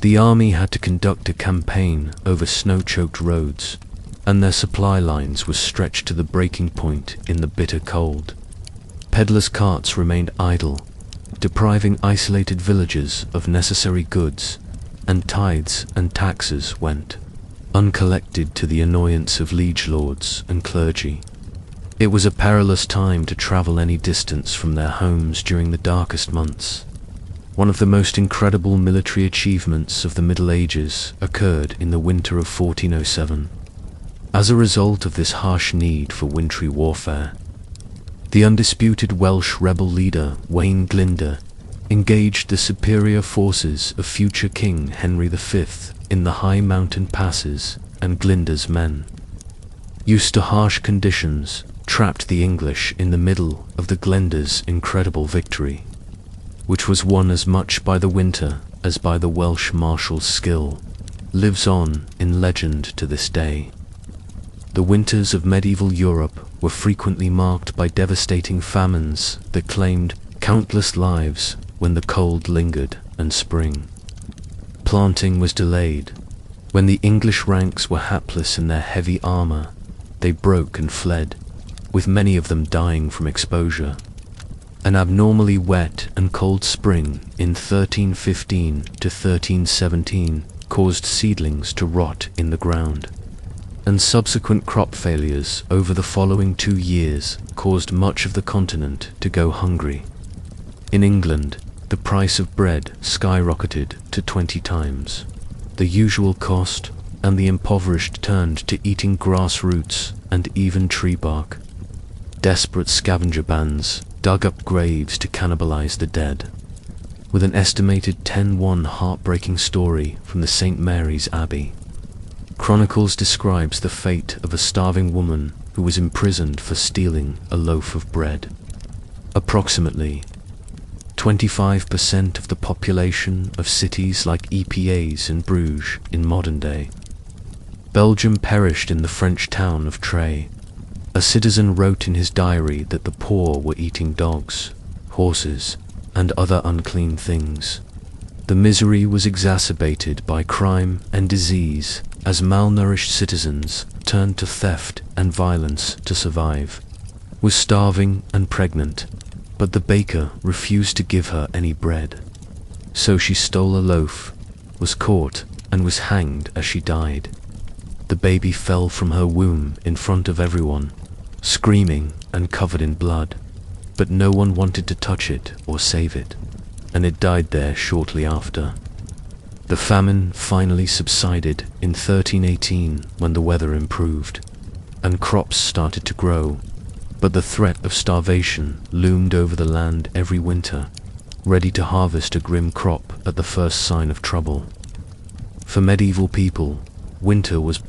The army had to conduct a campaign over snow-choked roads, and their supply lines were stretched to the breaking point in the bitter cold. Peddlers' carts remained idle, depriving isolated villages of necessary goods, and tithes and taxes went uncollected to the annoyance of liege lords and clergy. It was a perilous time to travel any distance from their homes during the darkest months. One of the most incredible military achievements of the Middle Ages occurred in the winter of 1407. As a result of this harsh need for wintry warfare, the undisputed Welsh rebel leader Wayne Glyndwr engaged the superior forces of future King Henry V in the high mountain passes, and Glyndwr's men, used to harsh conditions, trapped the English in the middle of the Glyndwr's incredible victory, which was won as much by the winter as by the Welsh marshal's skill, lives on in legend to this day. The winters of medieval Europe were frequently marked by devastating famines that claimed countless lives when the cold lingered and spring. Planting was delayed. When the English ranks were hapless in their heavy armor, they broke and fled, with many of them dying from exposure. An abnormally wet and cold spring in 1315 to 1317 caused seedlings to rot in the ground, and subsequent crop failures over the following 2 years caused much of the continent to go hungry. In England, the price of bread skyrocketed to 20 times the usual cost, and the impoverished turned to eating grass roots and even tree bark. Desperate scavenger bands dug up graves to cannibalize the dead. With an estimated 10-1 heartbreaking story from the St. Mary's Abbey, Chronicles describes the fate of a starving woman who was imprisoned for stealing a loaf of bread. Approximately 25% of the population of cities like Ypres and Bruges in modern day Belgium perished in the French town of Trey. A citizen wrote in his diary that the poor were eating dogs, horses, and other unclean things. The misery was exacerbated by crime and disease as malnourished citizens turned to theft and violence to survive. Was starving and pregnant, but the baker refused to give her any bread. So she stole a loaf, was caught, and was hanged as she died. The baby fell from her womb in front of everyone, screaming and covered in blood, but no one wanted to touch it or save it, and it died there shortly after. The famine finally subsided in 1318 when the weather improved, and crops started to grow, but the threat of starvation loomed over the land every winter, ready to harvest a grim crop at the first sign of trouble. For medieval people, winter was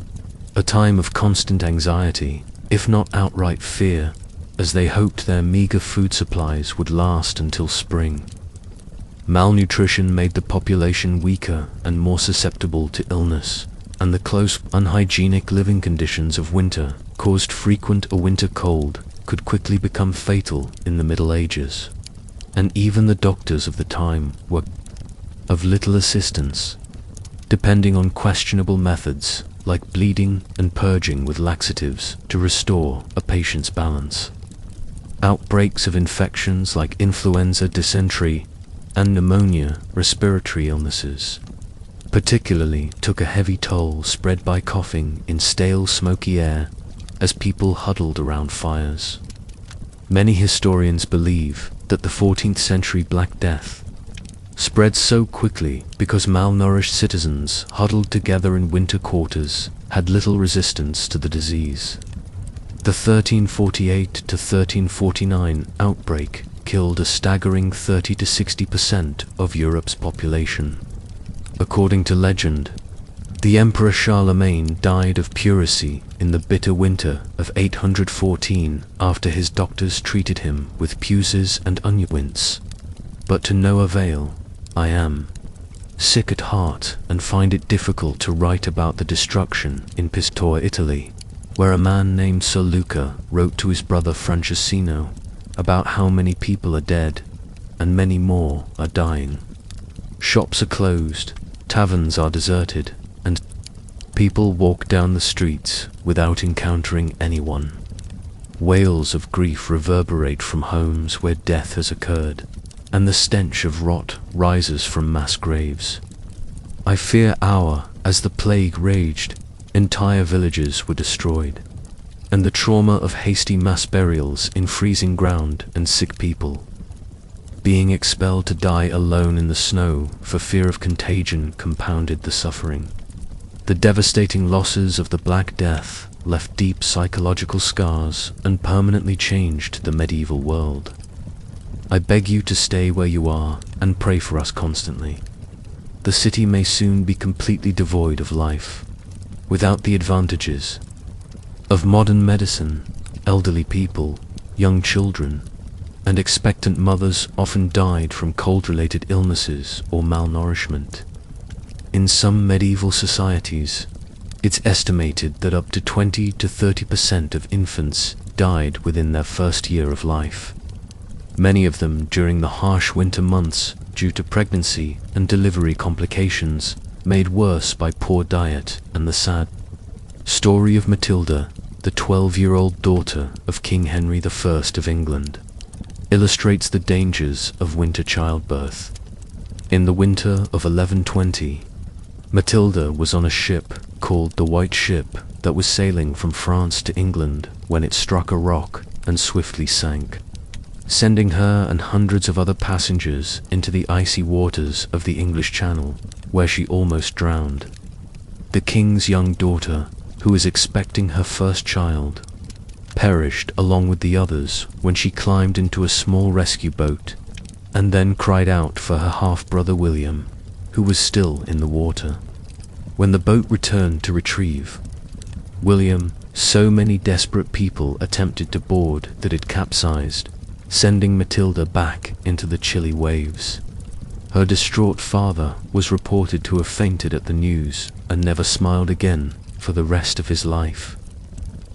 a time of constant anxiety, if not outright fear, as they hoped their meager food supplies would last until spring. Malnutrition made the population weaker and more susceptible to illness, and the close, unhygienic living conditions of winter caused frequent a winter cold could quickly become fatal in the Middle Ages, and even the doctors of the time were of little assistance, depending on questionable methods like bleeding and purging with laxatives to restore a patient's balance. Outbreaks of infections like influenza, dysentery, and pneumonia, respiratory illnesses, particularly took a heavy toll spread by coughing in stale, smoky air as people huddled around fires. Many historians believe that the 14th century Black Death spread so quickly because malnourished citizens huddled together in winter quarters had little resistance to the disease. The 1348 to 1349 outbreak killed a staggering 30 to 60% of Europe's population. According to legend, The Emperor Charlemagne died of pleurisy in the bitter winter of 814 after his doctors treated him with puces and unguents. But to no avail. I am sick at heart and find it difficult to write about the destruction in Pistoia, Italy, where a man named Sir Luca wrote to his brother Francescino about how many people are dead and many more are dying. Shops are closed, taverns are deserted, and people walk down the streets without encountering anyone. Wails of grief reverberate from homes where death has occurred, and the stench of rot rises from mass graves. I fear as the plague raged, entire villages were destroyed, and the trauma of hasty mass burials in freezing ground and sick people being expelled to die alone in the snow for fear of contagion compounded the suffering. The devastating losses of the Black Death left deep psychological scars and permanently changed the medieval world. I beg you to stay where you are and pray for us constantly. The city may soon be completely devoid of life, without the advantages of modern medicine. Elderly people, young children, and expectant mothers often died from cold-related illnesses or malnourishment. In some medieval societies, it's estimated that up to 20 to 30% of infants died within their first year of life, many of them during the harsh winter months due to pregnancy and delivery complications made worse by poor diet and the sad story of Matilda, the 12-year-old daughter of King Henry I of England, illustrates the dangers of winter childbirth. In the winter of 1120, Matilda was on a ship called the White Ship that was sailing from France to England when it struck a rock and swiftly sank, sending her and hundreds of other passengers into the icy waters of the English Channel, where she almost drowned. The king's young daughter, who was expecting her first child, perished along with the others when she climbed into a small rescue boat and then cried out for her half-brother William, who was still in the water. When the boat returned to retrieve William, so many desperate people attempted to board that it capsized, sending Matilda back into the chilly waves. Her distraught father was reported to have fainted at the news and never smiled again for the rest of his life.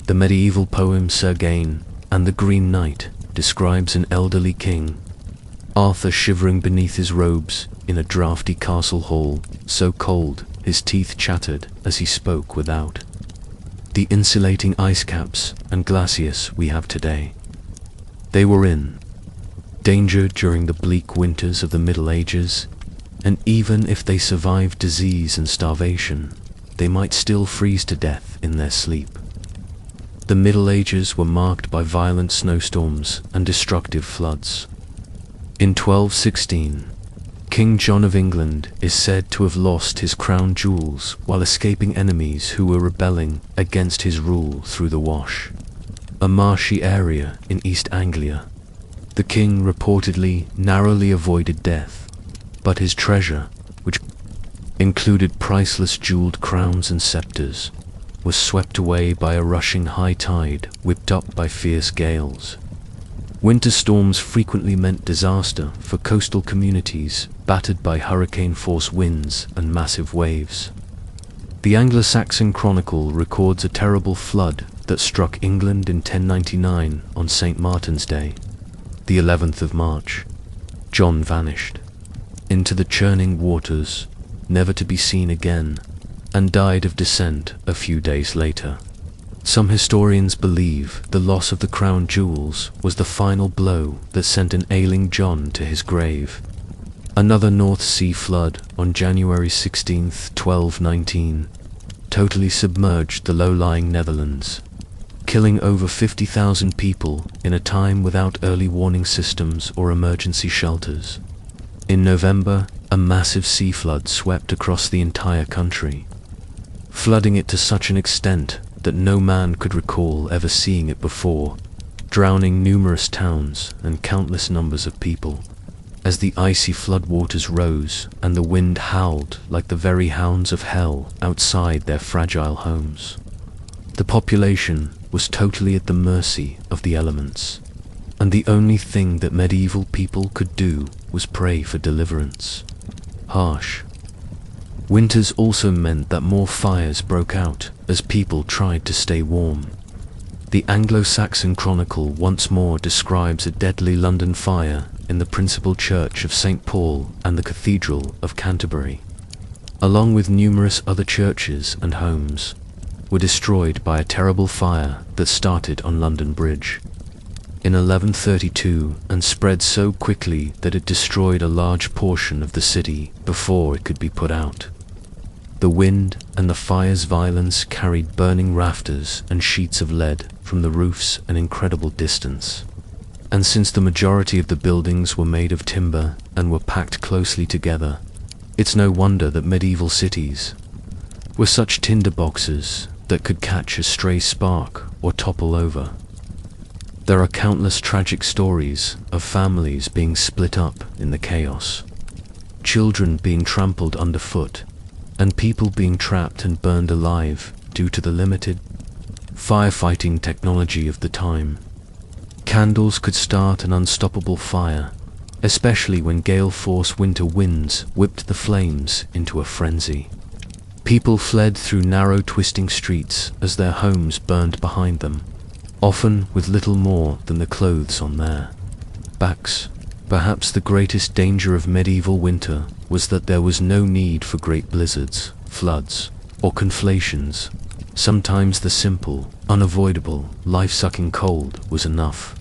The medieval poem Sir Gawain and the Green Knight describes an elderly king, Arthur, shivering beneath his robes in a draughty castle hall, so cold his teeth chattered as he spoke without. The insulating ice caps and glaciers we have today. They were in danger during the bleak winters of the Middle Ages, and even if they survived disease and starvation, they might still freeze to death in their sleep. The Middle Ages were marked by violent snowstorms and destructive floods. In 1216, King John of England is said to have lost his crown jewels while escaping enemies who were rebelling against his rule through the Wash, a marshy area in East Anglia. The king reportedly narrowly avoided death, but his treasure, which included priceless jeweled crowns and scepters, was swept away by a rushing high tide whipped up by fierce gales. Winter storms frequently meant disaster for coastal communities battered by hurricane-force winds and massive waves. The Anglo-Saxon Chronicle records a terrible flood that struck England in 1099 on St. Martin's Day, the 11th of March. John vanished into the churning waters, never to be seen again, and died of descent a few days later. Some historians believe the loss of the crown jewels was the final blow that sent an ailing John to his grave. Another North Sea flood on January 16, 1219, totally submerged the low-lying Netherlands, killing over 50,000 people in a time without early warning systems or emergency shelters. In November, a massive sea flood swept across the entire country, flooding it to such an extent that no man could recall ever seeing it before, drowning numerous towns and countless numbers of people. as the icy floodwaters rose and the wind howled like the very hounds of hell outside their fragile homes. The population was totally at the mercy of the elements, and the only thing that medieval people could do was pray for deliverance. Harsh winters also meant that more fires broke out as people tried to stay warm. The Anglo-Saxon Chronicle once more describes a deadly London fire in the principal church of St. Paul and the Cathedral of Canterbury, along with numerous other churches and homes, were destroyed by a terrible fire that started on London Bridge in 1132 and spread so quickly that it destroyed a large portion of the city before it could be put out. The wind and the fire's violence carried burning rafters and sheets of lead from the roofs an incredible distance. And since the majority of the buildings were made of timber and were packed closely together, it's no wonder that medieval cities were such tinder boxes that could catch a stray spark or topple over. There are countless tragic stories of families being split up in the chaos, children being trampled underfoot, and people being trapped and burned alive due to the limited firefighting technology of the time. Candles could start an unstoppable fire, especially when gale-force winter winds whipped the flames into a frenzy. People fled through narrow twisting streets as their homes burned behind them, often with little more than the clothes on their backs. Perhaps the greatest danger of medieval winter was that there was no need for great blizzards, floods, or conflations. Sometimes the simple, unavoidable, life-sucking cold was enough.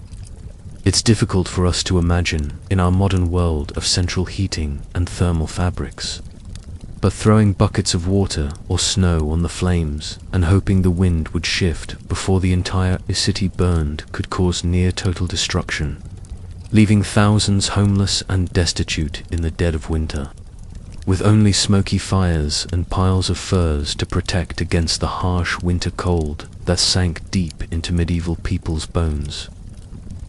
It's difficult for us to imagine in our modern world of central heating and thermal fabrics. But throwing buckets of water or snow on the flames and hoping the wind would shift before the entire city burned could cause near total destruction, leaving thousands homeless and destitute in the dead of winter, with only smoky fires and piles of furs to protect against the harsh winter cold that sank deep into medieval people's bones.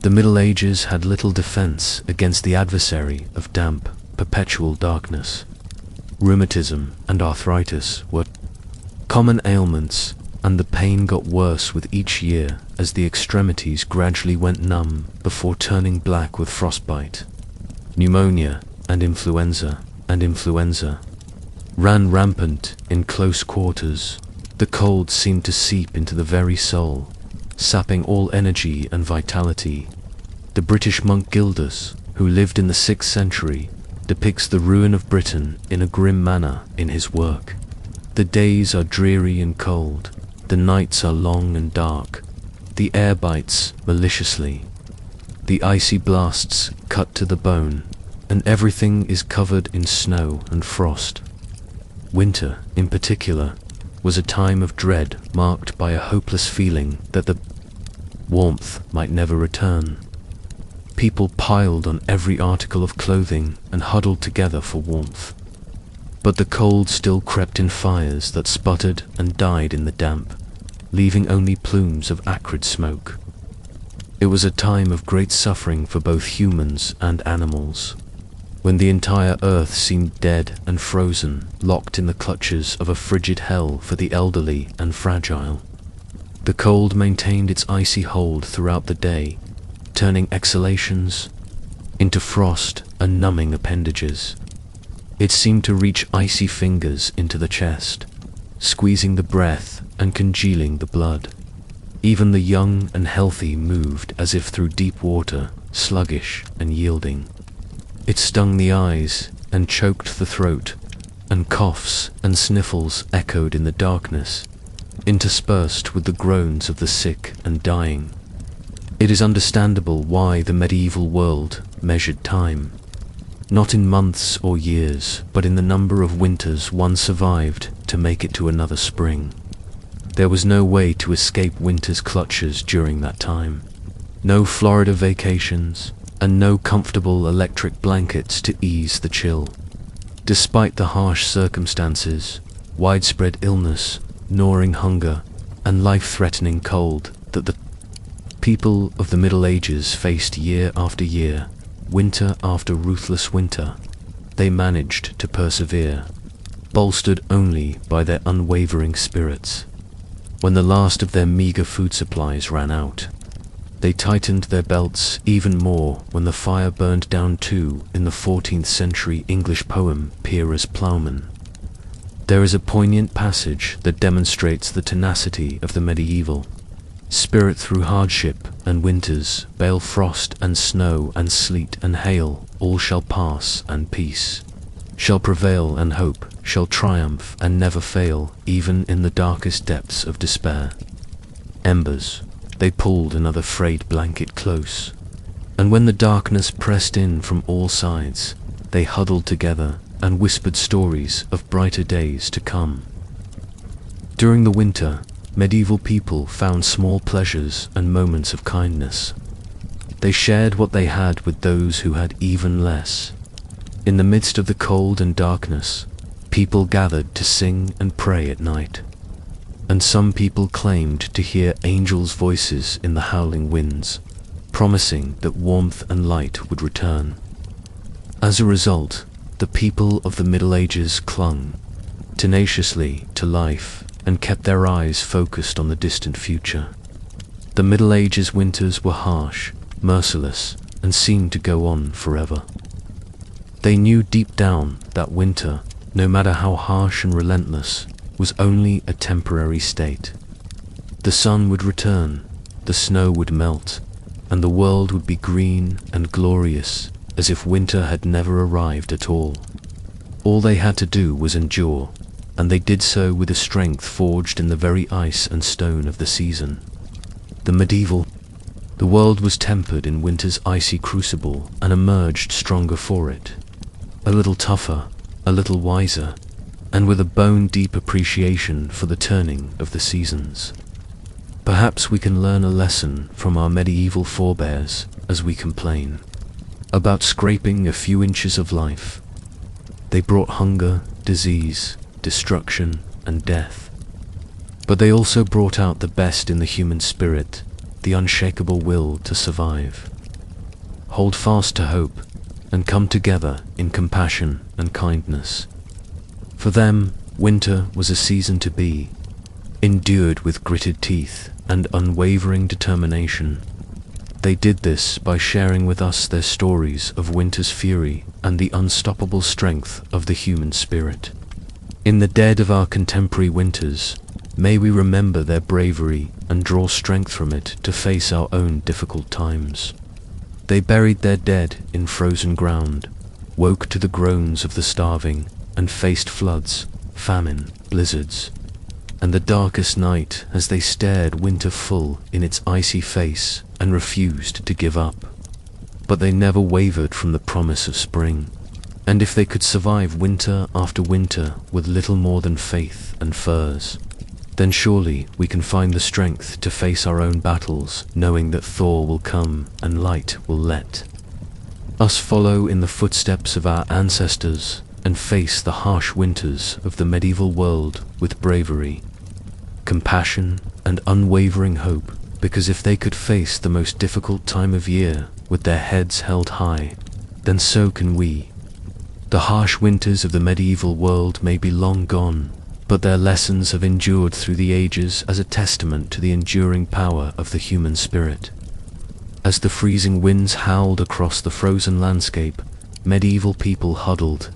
The Middle Ages had little defense against the adversary of damp, perpetual darkness. Rheumatism and arthritis were common ailments, and the pain got worse with each year as the extremities gradually went numb before turning black with frostbite. Pneumonia and influenza ran rampant in close quarters. The cold seemed to seep into the very soul, sapping all energy and vitality. The British monk Gildas, who lived in the 6th century, depicts the ruin of Britain in a grim manner in his work. The days are dreary and cold, the nights are long and dark, the air bites maliciously, the icy blasts cut to the bone, and everything is covered in snow and frost. Winter, in particular, was a time of dread marked by a hopeless feeling that the warmth might never return. People piled on every article of clothing and huddled together for warmth. But the cold still crept in fires that sputtered and died in the damp, leaving only plumes of acrid smoke. It was a time of great suffering for both humans and animals, when the entire earth seemed dead and frozen, locked in the clutches of a frigid hell for the elderly and fragile. The cold maintained its icy hold throughout the day, turning exhalations into frost and numbing appendages. It seemed to reach icy fingers into the chest, squeezing the breath and congealing the blood. Even the young and healthy moved as if through deep water, sluggish and yielding. It stung the eyes and choked the throat, and coughs and sniffles echoed in the darkness, interspersed with the groans of the sick and dying. It is understandable why the medieval world measured time, not in months or years, but in the number of winters one survived to make it to another spring. There was no way to escape winter's clutches during that time. No Florida vacations, and no comfortable electric blankets to ease the chill. Despite the harsh circumstances, widespread illness, gnawing hunger, and life-threatening cold that the people of the Middle Ages faced year after year, winter after ruthless winter, they managed to persevere, bolstered only by their unwavering spirits. When the last of their meager food supplies ran out, they tightened their belts even more when the fire burned down too in the 14th century English poem Piers Plowman. There is a poignant passage that demonstrates the tenacity of the medieval spirit through hardship and winters, bale frost and snow and sleet and hail, all shall pass and peace shall prevail and hope shall triumph and never fail, even in the darkest depths of despair. Embers, they pulled another frayed blanket close, and when the darkness pressed in from all sides, they huddled together and whispered stories of brighter days to come. During the winter, medieval people found small pleasures and moments of kindness. They shared what they had with those who had even less. In the midst of the cold and darkness, people gathered to sing and pray at night, and some people claimed to hear angels' voices in the howling winds, promising that warmth and light would return. As a result, the people of the Middle Ages clung tenaciously to life and kept their eyes focused on the distant future. The Middle Ages winters were harsh, merciless, and seemed to go on forever. They knew deep down that winter, no matter how harsh and relentless, was only a temporary state. The sun would return, the snow would melt, and the world would be green and glorious as if winter had never arrived at all. All they had to do was endure, and they did so with a strength forged in the very ice and stone of the season. The world was tempered in winter's icy crucible and emerged stronger for it, a little tougher, a little wiser, and with a bone-deep appreciation for the turning of the seasons. Perhaps we can learn a lesson from our medieval forebears as we complain about scraping a few inches of life. They brought hunger, disease, destruction, and death. But they also brought out the best in the human spirit, the unshakable will to survive. Hold fast to hope, and come together in compassion and kindness. For them, winter was a season to be, endured with gritted teeth and unwavering determination. They did this by sharing with us their stories of winter's fury and the unstoppable strength of the human spirit. In the dead of our contemporary winters, may we remember their bravery and draw strength from it to face our own difficult times. They buried their dead in frozen ground, woke to the groans of the starving, and faced floods, famine, blizzards, and the darkest night as they stared winter full in its icy face and refused to give up. But they never wavered from the promise of spring, and if they could survive winter after winter with little more than faith and furs, then surely we can find the strength to face our own battles, knowing that thaw will come and light will let us follow in the footsteps of our ancestors and face the harsh winters of the medieval world with bravery, compassion, and unwavering hope, because if they could face the most difficult time of year with their heads held high, then so can we. The harsh winters of the medieval world may be long gone, but their lessons have endured through the ages as a testament to the enduring power of the human spirit. As the freezing winds howled across the frozen landscape, medieval people huddled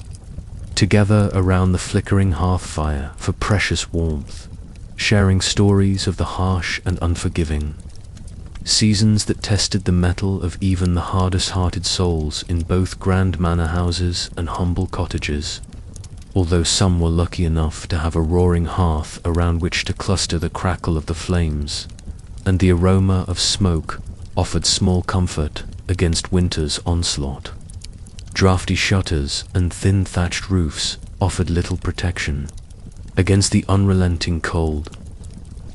together around the flickering hearth fire for precious warmth, sharing stories of the harsh and unforgiving, seasons that tested the mettle of even the hardest-hearted souls in both grand manor houses and humble cottages. Although some were lucky enough to have a roaring hearth around which to cluster the crackle of the flames, and the aroma of smoke offered small comfort against winter's onslaught. Drafty shutters and thin thatched roofs offered little protection against the unrelenting cold.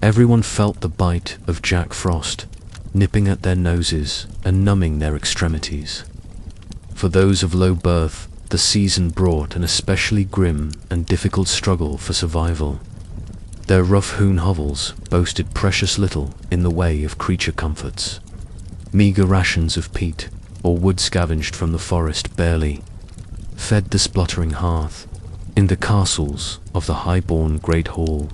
Everyone felt the bite of Jack Frost, nipping at their noses and numbing their extremities. For those of low birth, the season brought an especially grim and difficult struggle for survival. Their rough-hewn hovels boasted precious little in the way of creature comforts. Meager rations of peat, or wood scavenged from the forest barely fed the spluttering hearth. In the castles of the high-born great hall,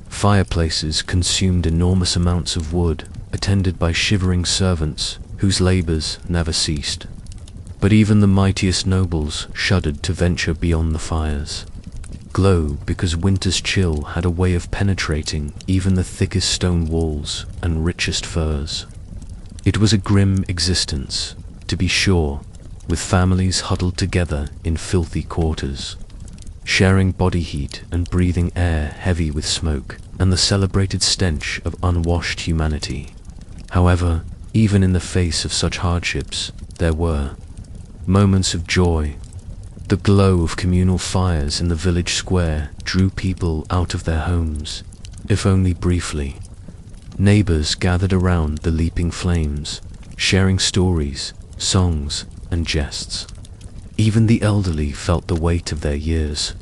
fireplaces consumed enormous amounts of wood, attended by shivering servants whose labors never ceased. But even the mightiest nobles shuddered to venture beyond the fires' glow, because winter's chill had a way of penetrating even the thickest stone walls and richest furs. It was a grim existence, to be sure, with families huddled together in filthy quarters, sharing body heat and breathing air heavy with smoke and the celebrated stench of unwashed humanity. However, even in the face of such hardships, there were moments of joy. The glow of communal fires in the village square drew people out of their homes, if only briefly. Neighbors gathered around the leaping flames, sharing stories, songs, and jests. Even the elderly felt the weight of their years,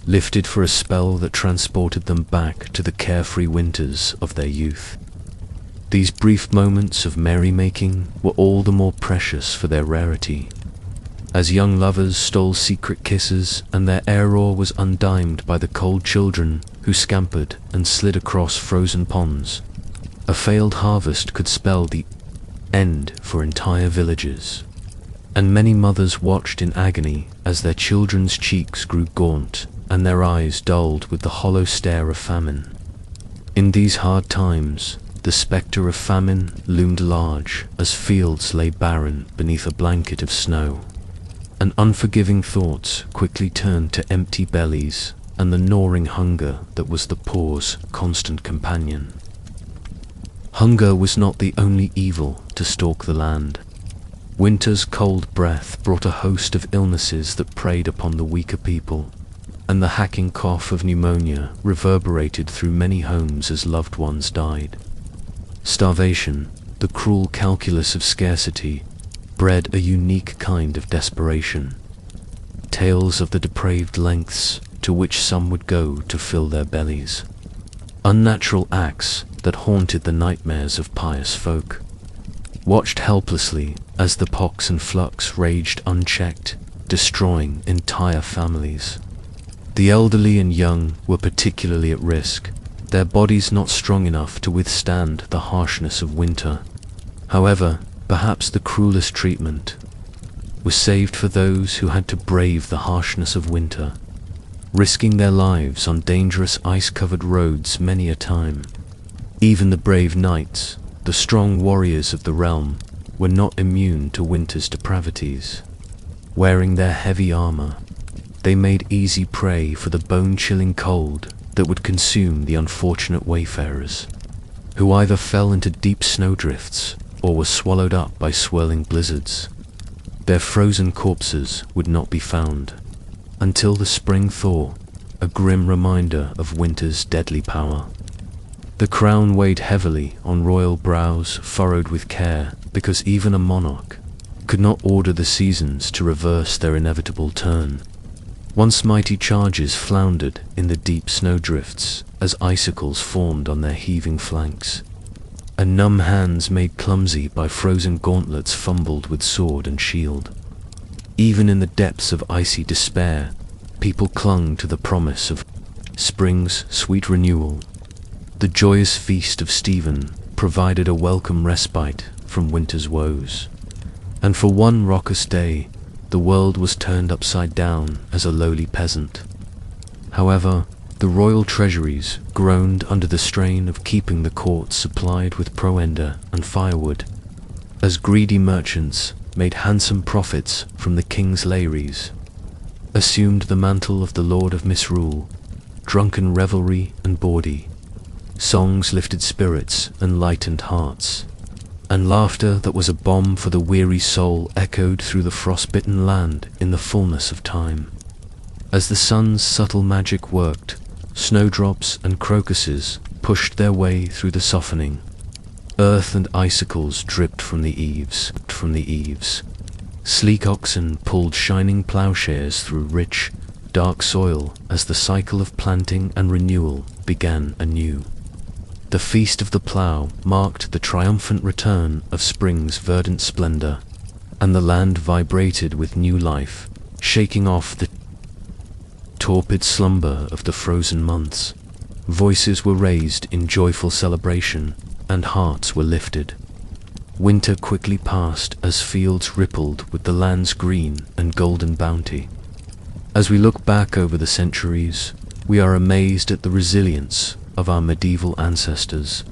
lifted for a spell that transported them back to the carefree winters of their youth. These brief moments of merrymaking were all the more precious for their rarity, as young lovers stole secret kisses and their air-roar was undimed by the cold children who scampered and slid across frozen ponds. A failed harvest could spell the end for entire villages, and many mothers watched in agony as their children's cheeks grew gaunt and their eyes dulled with the hollow stare of famine. In these hard times, the spectre of famine loomed large as fields lay barren beneath a blanket of snow. And unforgiving thoughts quickly turned to empty bellies and the gnawing hunger that was the poor's constant companion. Hunger was not the only evil to stalk the land. Winter's cold breath brought a host of illnesses that preyed upon the weaker people, and the hacking cough of pneumonia reverberated through many homes as loved ones died. Starvation, the cruel calculus of scarcity, bred a unique kind of desperation. Tales of the depraved lengths to which some would go to fill their bellies. Unnatural acts that haunted the nightmares of pious folk. Watched helplessly as the pox and flux raged unchecked, destroying entire families. The elderly and young were particularly at risk, their bodies not strong enough to withstand the harshness of winter. However, perhaps the cruelest treatment was saved for those who had to brave the harshness of winter, risking their lives on dangerous ice-covered roads many a time. Even the brave knights, the strong warriors of the realm, were not immune to winter's depravities. Wearing their heavy armor, they made easy prey for the bone-chilling cold that would consume the unfortunate wayfarers, who either fell into deep snowdrifts or were swallowed up by swirling blizzards. Their frozen corpses would not be found until the spring thaw, a grim reminder of winter's deadly power. The crown weighed heavily on royal brows furrowed with care, because even a monarch could not order the seasons to reverse their inevitable turn. Once mighty chargers floundered in the deep snowdrifts as icicles formed on their heaving flanks, and numb hands made clumsy by frozen gauntlets fumbled with sword and shield. Even in the depths of icy despair, people clung to the promise of spring's sweet renewal. The joyous feast of Stephen provided a welcome respite from winter's woes, and for one raucous day, the world was turned upside down as a lowly peasant. However, the royal treasuries groaned under the strain of keeping the court supplied with provender and firewood, as greedy merchants made handsome profits from the king's lares, assumed the mantle of the lord of misrule, drunken revelry and bawdy. Songs lifted spirits and lightened hearts, and laughter that was a balm for the weary soul echoed through the frostbitten land in the fullness of time. As the sun's subtle magic worked, snowdrops and crocuses pushed their way through the softening. Earth and icicles dripped from the eaves. Sleek oxen pulled shining plowshares through rich, dark soil as the cycle of planting and renewal began anew. The feast of the plough marked the triumphant return of spring's verdant splendor, and the land vibrated with new life, shaking off the torpid slumber of the frozen months. Voices were raised in joyful celebration, and hearts were lifted. Winter quickly passed as fields rippled with the land's green and golden bounty. As we look back over the centuries, we are amazed at the resilience of our medieval ancestors.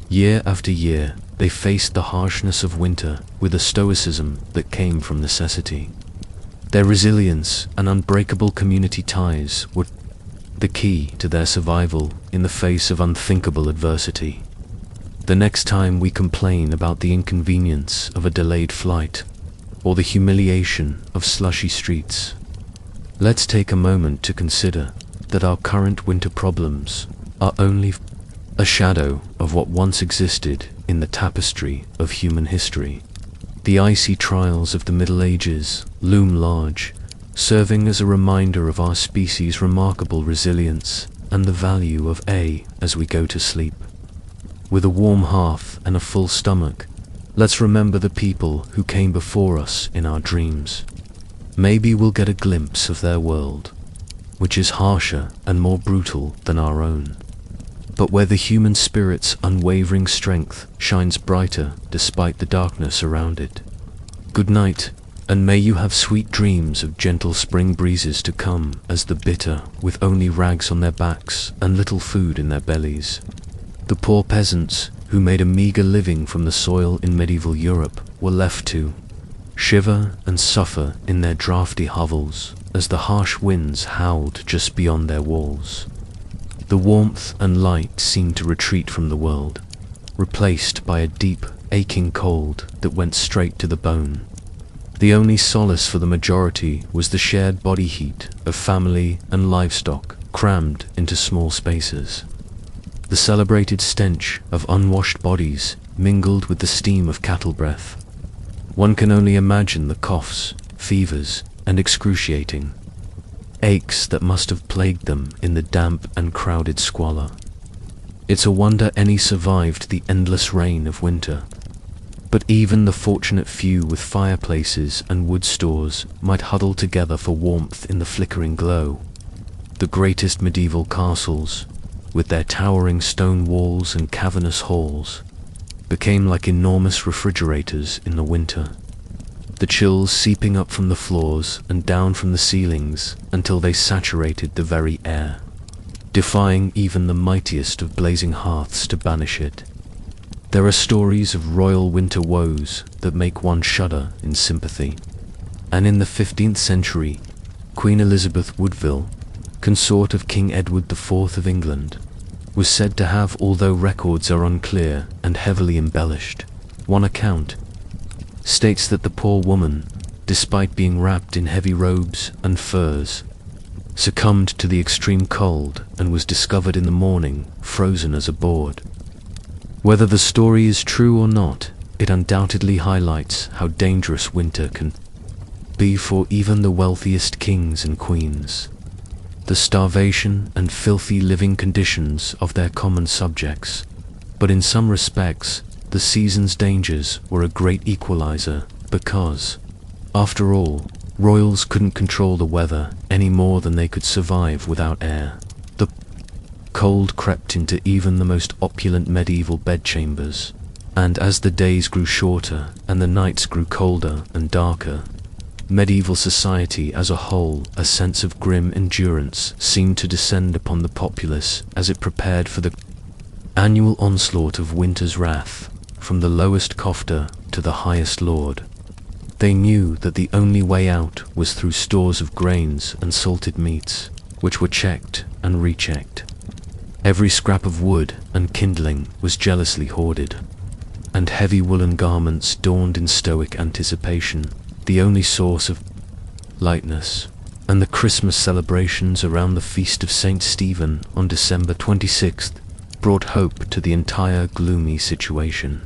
Year after year, they faced the harshness of winter with a stoicism that came from necessity. Their resilience and unbreakable community ties were the key to their survival in the face of unthinkable adversity. The next time we complain about the inconvenience of a delayed flight or the humiliation of slushy streets, let's take a moment to consider that our current winter problems are only a shadow of what once existed in the tapestry of human history. The icy trials of the Middle Ages loom large, serving as a reminder of our species' remarkable resilience and the value of as we go to sleep. With a warm hearth and a full stomach, let's remember the people who came before us in our dreams. Maybe we'll get a glimpse of their world, which is harsher and more brutal than our own, but where the human spirit's unwavering strength shines brighter despite the darkness around it. Good night, and may you have sweet dreams of gentle spring breezes to come as the bitter, with only rags on their backs and little food in their bellies. The poor peasants, who made a meager living from the soil in medieval Europe, were left to shiver and suffer in their draughty hovels as the harsh winds howled just beyond their walls. The warmth and light seemed to retreat from the world, replaced by a deep, aching cold that went straight to the bone. The only solace for the majority was the shared body heat of family and livestock crammed into small spaces. The celebrated stench of unwashed bodies mingled with the steam of cattle breath. One can only imagine the coughs, fevers, and excruciating aches that must have plagued them in the damp and crowded squalor. It's a wonder any survived the endless rain of winter. But even the fortunate few with fireplaces and wood stores might huddle together for warmth in the flickering glow. The greatest medieval castles, with their towering stone walls and cavernous halls, became like enormous refrigerators in the winter, the chills seeping up from the floors and down from the ceilings until they saturated the very air, defying even the mightiest of blazing hearths to banish it. There are stories of royal winter woes that make one shudder in sympathy, and in the 15th century, Queen Elizabeth Woodville, consort of King Edward IV of England, was said to have, although records are unclear and heavily embellished, one account states that the poor woman, despite being wrapped in heavy robes and furs, succumbed to the extreme cold and was discovered in the morning frozen as a board. Whether the story is true or not, it undoubtedly highlights how dangerous winter can be for even the wealthiest kings and queens. The starvation and filthy living conditions of their common subjects, but in some respects, the season's dangers were a great equalizer because, after all, royals couldn't control the weather any more than they could survive without air. The cold crept into even the most opulent medieval bedchambers, and as the days grew shorter and the nights grew colder and darker, medieval society as a whole, a sense of grim endurance seemed to descend upon the populace as it prepared for the annual onslaught of winter's wrath, from the lowest cofter to the highest lord. They knew that the only way out was through stores of grains and salted meats, which were checked and rechecked. Every scrap of wood and kindling was jealously hoarded, and heavy woolen garments donned in stoic anticipation, the only source of lightness. And the Christmas celebrations around the feast of St. Stephen on December 26th brought hope to the entire gloomy situation.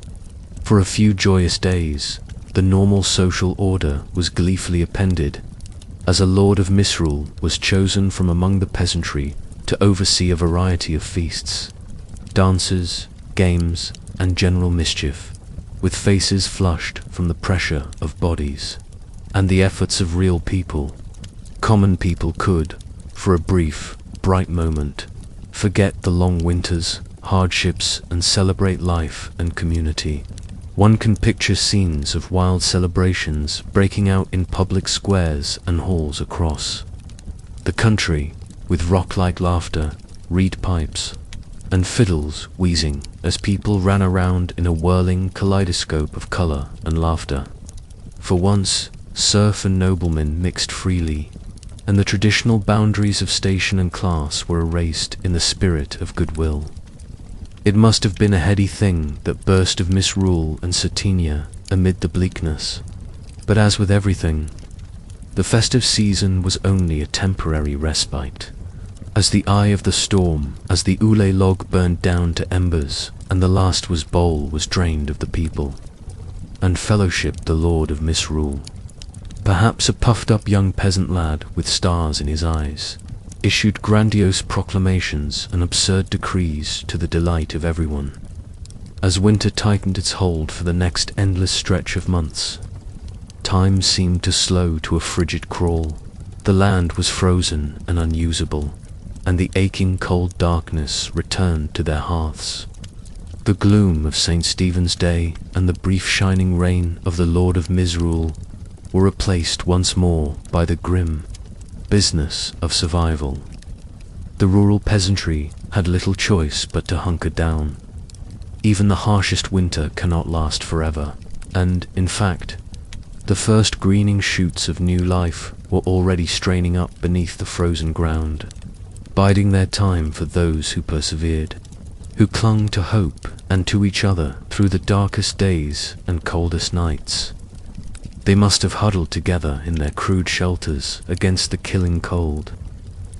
For a few joyous days, the normal social order was gleefully appended, as a lord of misrule was chosen from among the peasantry to oversee a variety of feasts, dances, games, and general mischief. with faces flushed from the pressure of bodies and the efforts of real people. Common people could, for a brief, bright moment, forget the long winters, hardships, and celebrate life and community. One can picture scenes of wild celebrations breaking out in public squares and halls across the country, with rock-like laughter, reed pipes, and fiddles wheezing as people ran around in a whirling kaleidoscope of color and laughter. For once, serf and nobleman mixed freely, and the traditional boundaries of station and class were erased in the spirit of goodwill. It must have been a heady thing that burst of misrule and satina amid the bleakness. But as with everything, the festive season was only a temporary respite. As the eye of the storm, as the ule log burned down to embers, and the last bowl was drained of the people, and fellowship the lord of misrule. Perhaps a puffed-up young peasant lad with stars in his eyes issued grandiose proclamations and absurd decrees to the delight of everyone. As winter tightened its hold for the next endless stretch of months, time seemed to slow to a frigid crawl. The land was frozen and unusable, and the aching cold darkness returned to their hearths. The gloom of St. Stephen's Day and the brief shining reign of the Lord of Misrule were replaced once more by the grim business of survival. The rural peasantry had little choice but to hunker down. Even the harshest winter cannot last forever, and, in fact, the first greening shoots of new life were already straining up beneath the frozen ground, biding their time for those who persevered, who clung to hope and to each other through the darkest days and coldest nights. They must have huddled together in their crude shelters against the killing cold,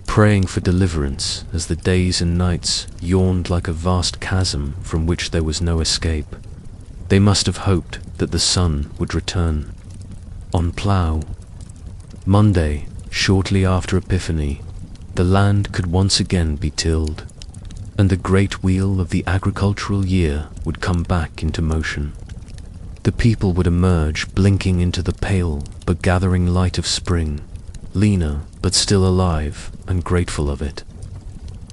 praying for deliverance as the days and nights yawned like a vast chasm from which there was no escape. They must have hoped that the sun would return. On plough Monday, shortly after Epiphany, the land could once again be tilled, and the great wheel of the agricultural year would come back into motion. The people would emerge blinking into the pale but gathering light of spring, leaner but still alive and grateful of it.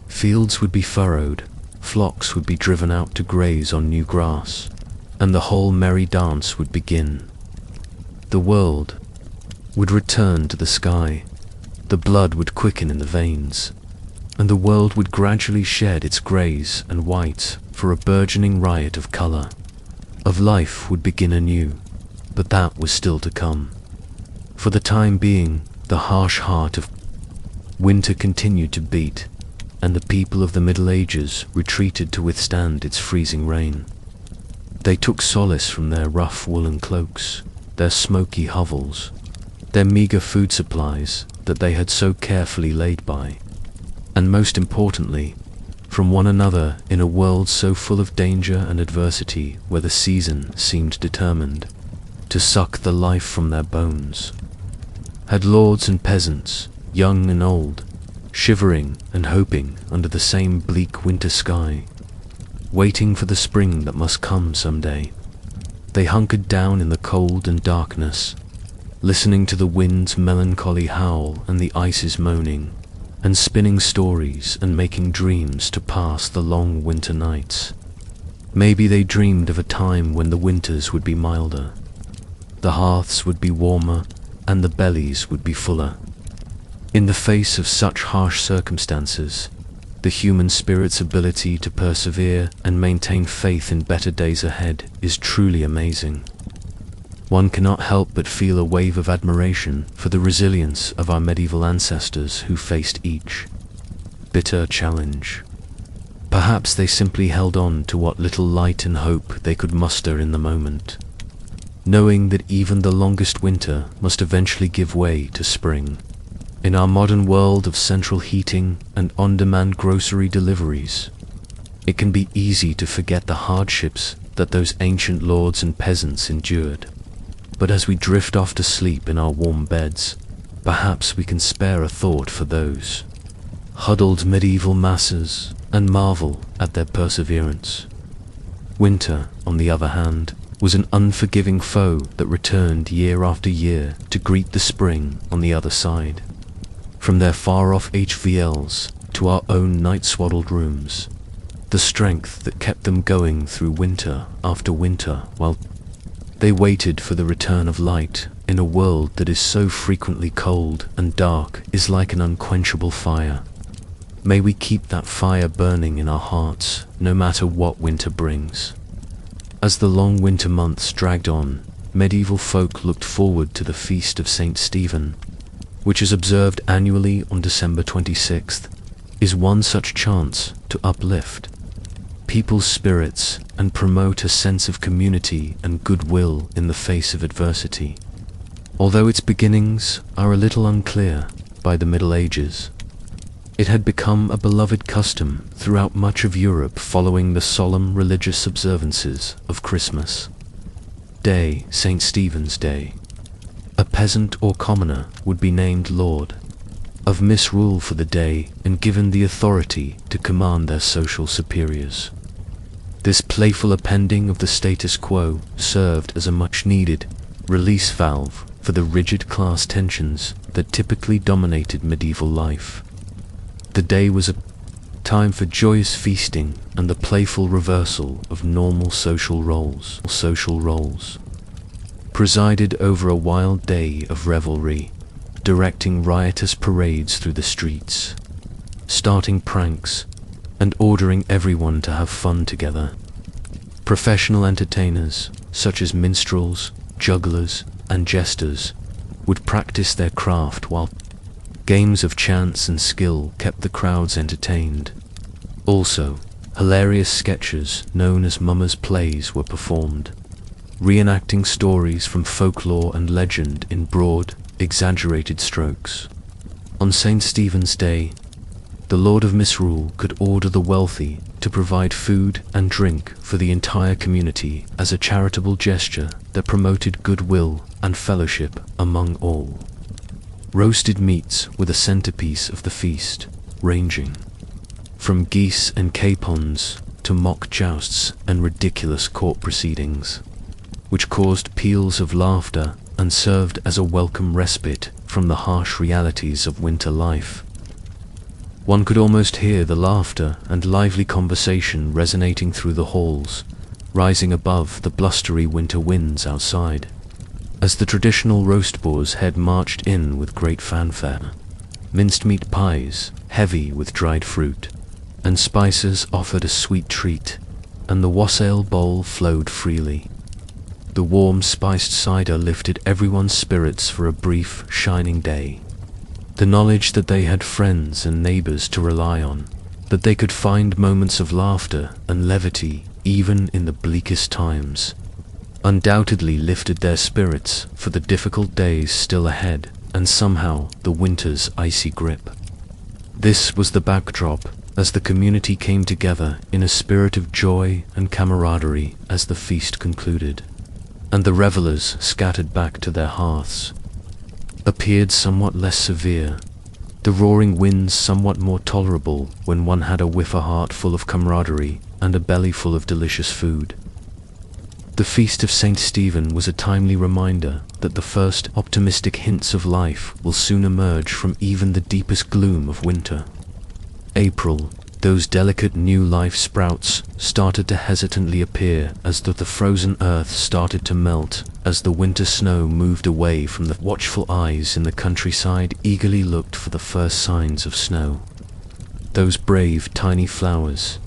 Fields would be furrowed, flocks would be driven out to graze on new grass, and the whole merry dance would begin. The world would return to the sky, the blood would quicken in the veins, and the world would gradually shed its greys and whites for a burgeoning riot of colour. Of life would begin anew, but that was still to come. For the time being, the harsh heart of winter continued to beat, and the people of the Middle Ages retreated to withstand its freezing rain. They took solace from their rough woolen cloaks, their smoky hovels, their meagre food supplies that they had so carefully laid by, and most importantly, from one another in a world so full of danger and adversity where the season seemed determined to suck the life from their bones. Had lords and peasants, young and old, shivering and hoping under the same bleak winter sky, waiting for the spring that must come someday. They hunkered down in the cold and darkness, listening to the wind's melancholy howl and the ice's moaning, and spinning stories and making dreams to pass the long winter nights. Maybe they dreamed of a time when the winters would be milder, the hearths would be warmer, and the bellies would be fuller. In the face of such harsh circumstances, the human spirit's ability to persevere and maintain faith in better days ahead is truly amazing. One cannot help but feel a wave of admiration for the resilience of our medieval ancestors who faced each bitter challenge. Perhaps they simply held on to what little light and hope they could muster in the moment, knowing that even the longest winter must eventually give way to spring. In our modern world of central heating and on-demand grocery deliveries, it can be easy to forget the hardships that those ancient lords and peasants endured. But as we drift off to sleep in our warm beds, perhaps we can spare a thought for those huddled medieval masses and marvel at their perseverance. Winter, on the other hand, was an unforgiving foe that returned year after year to greet the spring on the other side. From their far-off HVLs to our own night-swaddled rooms, the strength that kept them going through winter after winter while they waited for the return of light in a world that is so frequently cold and dark is like an unquenchable fire. May we keep that fire burning in our hearts, no matter what winter brings. As the long winter months dragged on, medieval folk looked forward to the feast of St. Stephen, which is observed annually on December 26th, is one such chance to uplift people's spirits and promote a sense of community and goodwill in the face of adversity. Although its beginnings are a little unclear by the Middle Ages, it had become a beloved custom throughout much of Europe following the solemn religious observances of Christmas Day, St. Stephen's Day. A peasant or commoner would be named Lord of misrule for the day and given the authority to command their social superiors. This playful appending of the status quo served as a much-needed release valve for the rigid class tensions that typically dominated medieval life. The day was a time for joyous feasting and the playful reversal of normal social roles. Presided over a wild day of revelry, directing riotous parades through the streets, starting pranks, and ordering everyone to have fun together. Professional entertainers, such as minstrels, jugglers, and jesters, would practice their craft while games of chance and skill kept the crowds entertained. Also, hilarious sketches known as mummers' plays were performed, reenacting stories from folklore and legend in broad, exaggerated strokes. On St. Stephen's Day, the Lord of Misrule could order the wealthy to provide food and drink for the entire community as a charitable gesture that promoted goodwill and fellowship among all. Roasted meats were the centerpiece of the feast, ranging from geese and capons to mock jousts and ridiculous court proceedings, which caused peals of laughter and served as a welcome respite from the harsh realities of winter life. One could almost hear the laughter and lively conversation resonating through the halls, rising above the blustery winter winds outside, as the traditional roast boar's head marched in with great fanfare. Minced meat pies, heavy with dried fruit, and spices offered a sweet treat, and the wassail bowl flowed freely. The warm spiced cider lifted everyone's spirits for a brief, shining day. The knowledge that they had friends and neighbors to rely on, that they could find moments of laughter and levity even in the bleakest times, undoubtedly lifted their spirits for the difficult days still ahead and somehow the winter's icy grip. This was the backdrop as the community came together in a spirit of joy and camaraderie as the feast concluded, and the revelers scattered back to their hearths appeared somewhat less severe, the roaring winds somewhat more tolerable when one had a whiffer heart full of camaraderie and a belly full of delicious food. The feast of St. Stephen was a timely reminder that the first optimistic hints of life will soon emerge from even the deepest gloom of winter. April, those delicate new life sprouts started to hesitantly appear as though the frozen earth started to melt as the winter snow moved away from the watchful eyes in the countryside eagerly looked for the first signs of snow. Those brave tiny flowers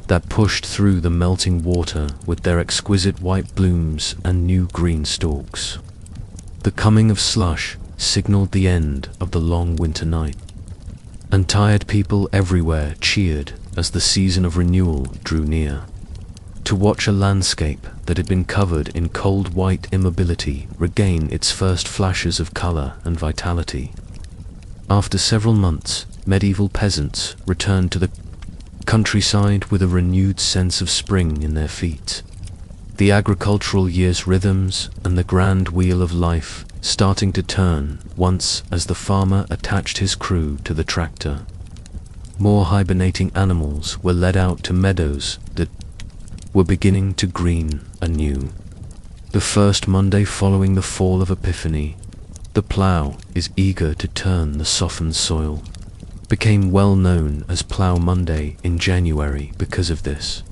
that pushed through the melting water with their exquisite white blooms and new green stalks. The coming of slush signaled the end of the long winter night, and tired people everywhere cheered as the season of renewal drew near. To watch a landscape that had been covered in cold white immobility regain its first flashes of color and vitality. After several months, medieval peasants returned to the countryside with a renewed sense of spring in their feet. The agricultural year's rhythms and the grand wheel of life starting to turn once as the farmer attached his crew to the tractor. More hibernating animals were led out to meadows that were beginning to green anew. The first Monday following the fall of Epiphany, the plough is eager to turn the softened soil. Became well known as Plough Monday in January because of this.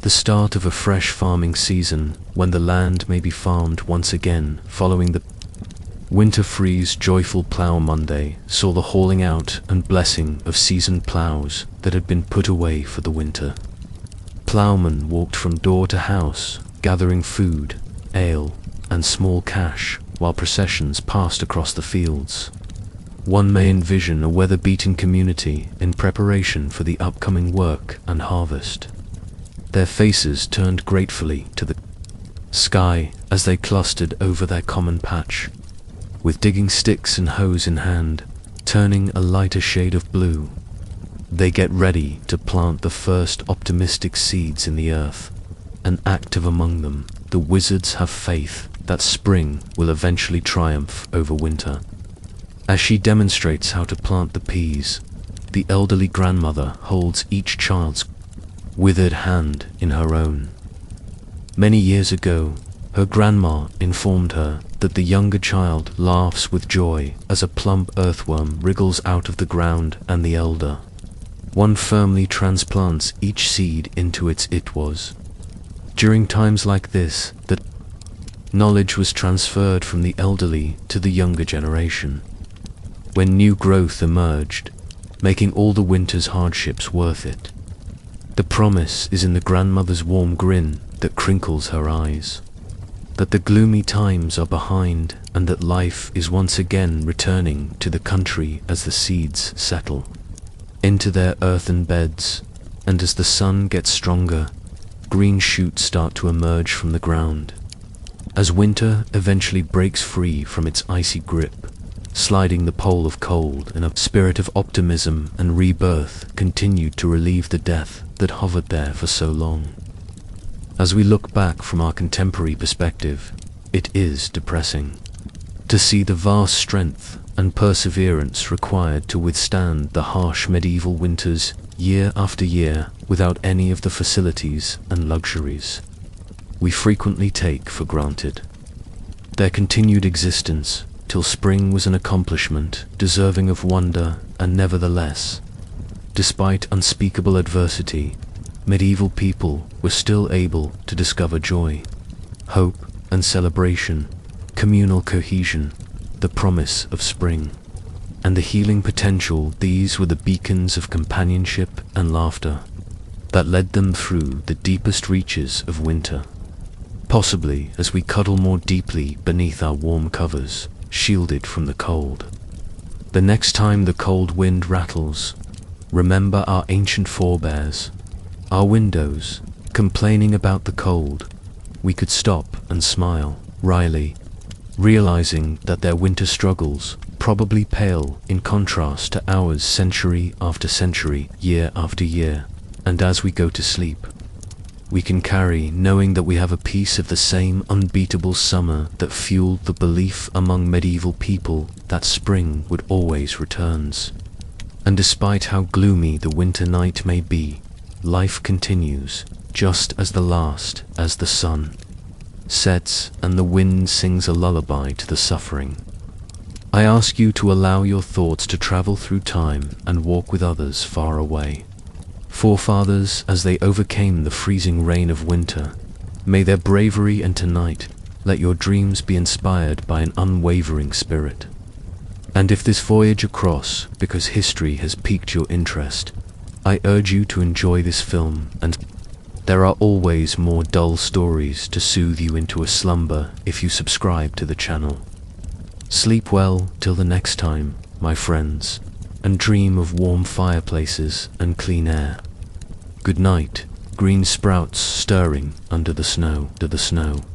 The start of a fresh farming season when the land may be farmed once again following the winter freeze. Joyful Plough Monday saw the hauling out and blessing of seasoned ploughs that had been put away for the winter. Ploughmen walked from door to house, gathering food, ale, and small cash, while processions passed across the fields. One may envision a weather-beaten community in preparation for the upcoming work and harvest. Their faces turned gratefully to the sky as they clustered over their common patch, with digging sticks and hoes in hand, turning a lighter shade of blue. They get ready to plant the first optimistic seeds in the earth, and active among them, the wizards have faith that spring will eventually triumph over winter. As she demonstrates how to plant the peas, the elderly grandmother holds each child's withered hand in her own. Many years ago, her grandma informed her that the younger child laughs with joy as a plump earthworm wriggles out of the ground, and the elder one firmly transplants each seed into its it was. During times like this, that knowledge was transferred from the elderly to the younger generation. When new growth emerged, making all the winter's hardships worth it. The promise is in the grandmother's warm grin that crinkles her eyes, that the gloomy times are behind, and that life is once again returning to the country as the seeds settle into their earthen beds, and as the sun gets stronger, green shoots start to emerge from the ground. As winter eventually breaks free from its icy grip, sliding the pole of cold, and a spirit of optimism and rebirth continued to relieve the death that hovered there for so long. As we look back from our contemporary perspective, it is depressing to see the vast strength and perseverance required to withstand the harsh medieval winters year after year without any of the facilities and luxuries we frequently take for granted. Their continued existence till spring was an accomplishment deserving of wonder, and nevertheless, despite unspeakable adversity, medieval people were still able to discover joy, hope, and celebration, communal cohesion, the promise of spring, and the healing potential. These were the beacons of companionship and laughter that led them through the deepest reaches of winter. Possibly as we cuddle more deeply beneath our warm covers, shielded from the cold. The next time the cold wind rattles, remember our ancient forebears, our windows, complaining about the cold. We could stop and smile, wryly, realizing that their winter struggles probably pale in contrast to ours century after century, year after year. And as we go to sleep, we can carry knowing that we have a piece of the same unbeatable summer that fueled the belief among medieval people that spring would always returns. And despite how gloomy the winter night may be, life continues, just as the sun sets and the wind sings a lullaby to the suffering. I ask you to allow your thoughts to travel through time and walk with others far away. Forefathers, as they overcame the freezing rain of winter, may their bravery, and tonight, let your dreams be inspired by an unwavering spirit. And if this voyage across, because history has piqued your interest, I urge you to enjoy this film, and there are always more dull stories to soothe you into a slumber if you subscribe to the channel. Sleep well till the next time, my friends, and dream of warm fireplaces and clean air. Good night, green sprouts stirring under the snow.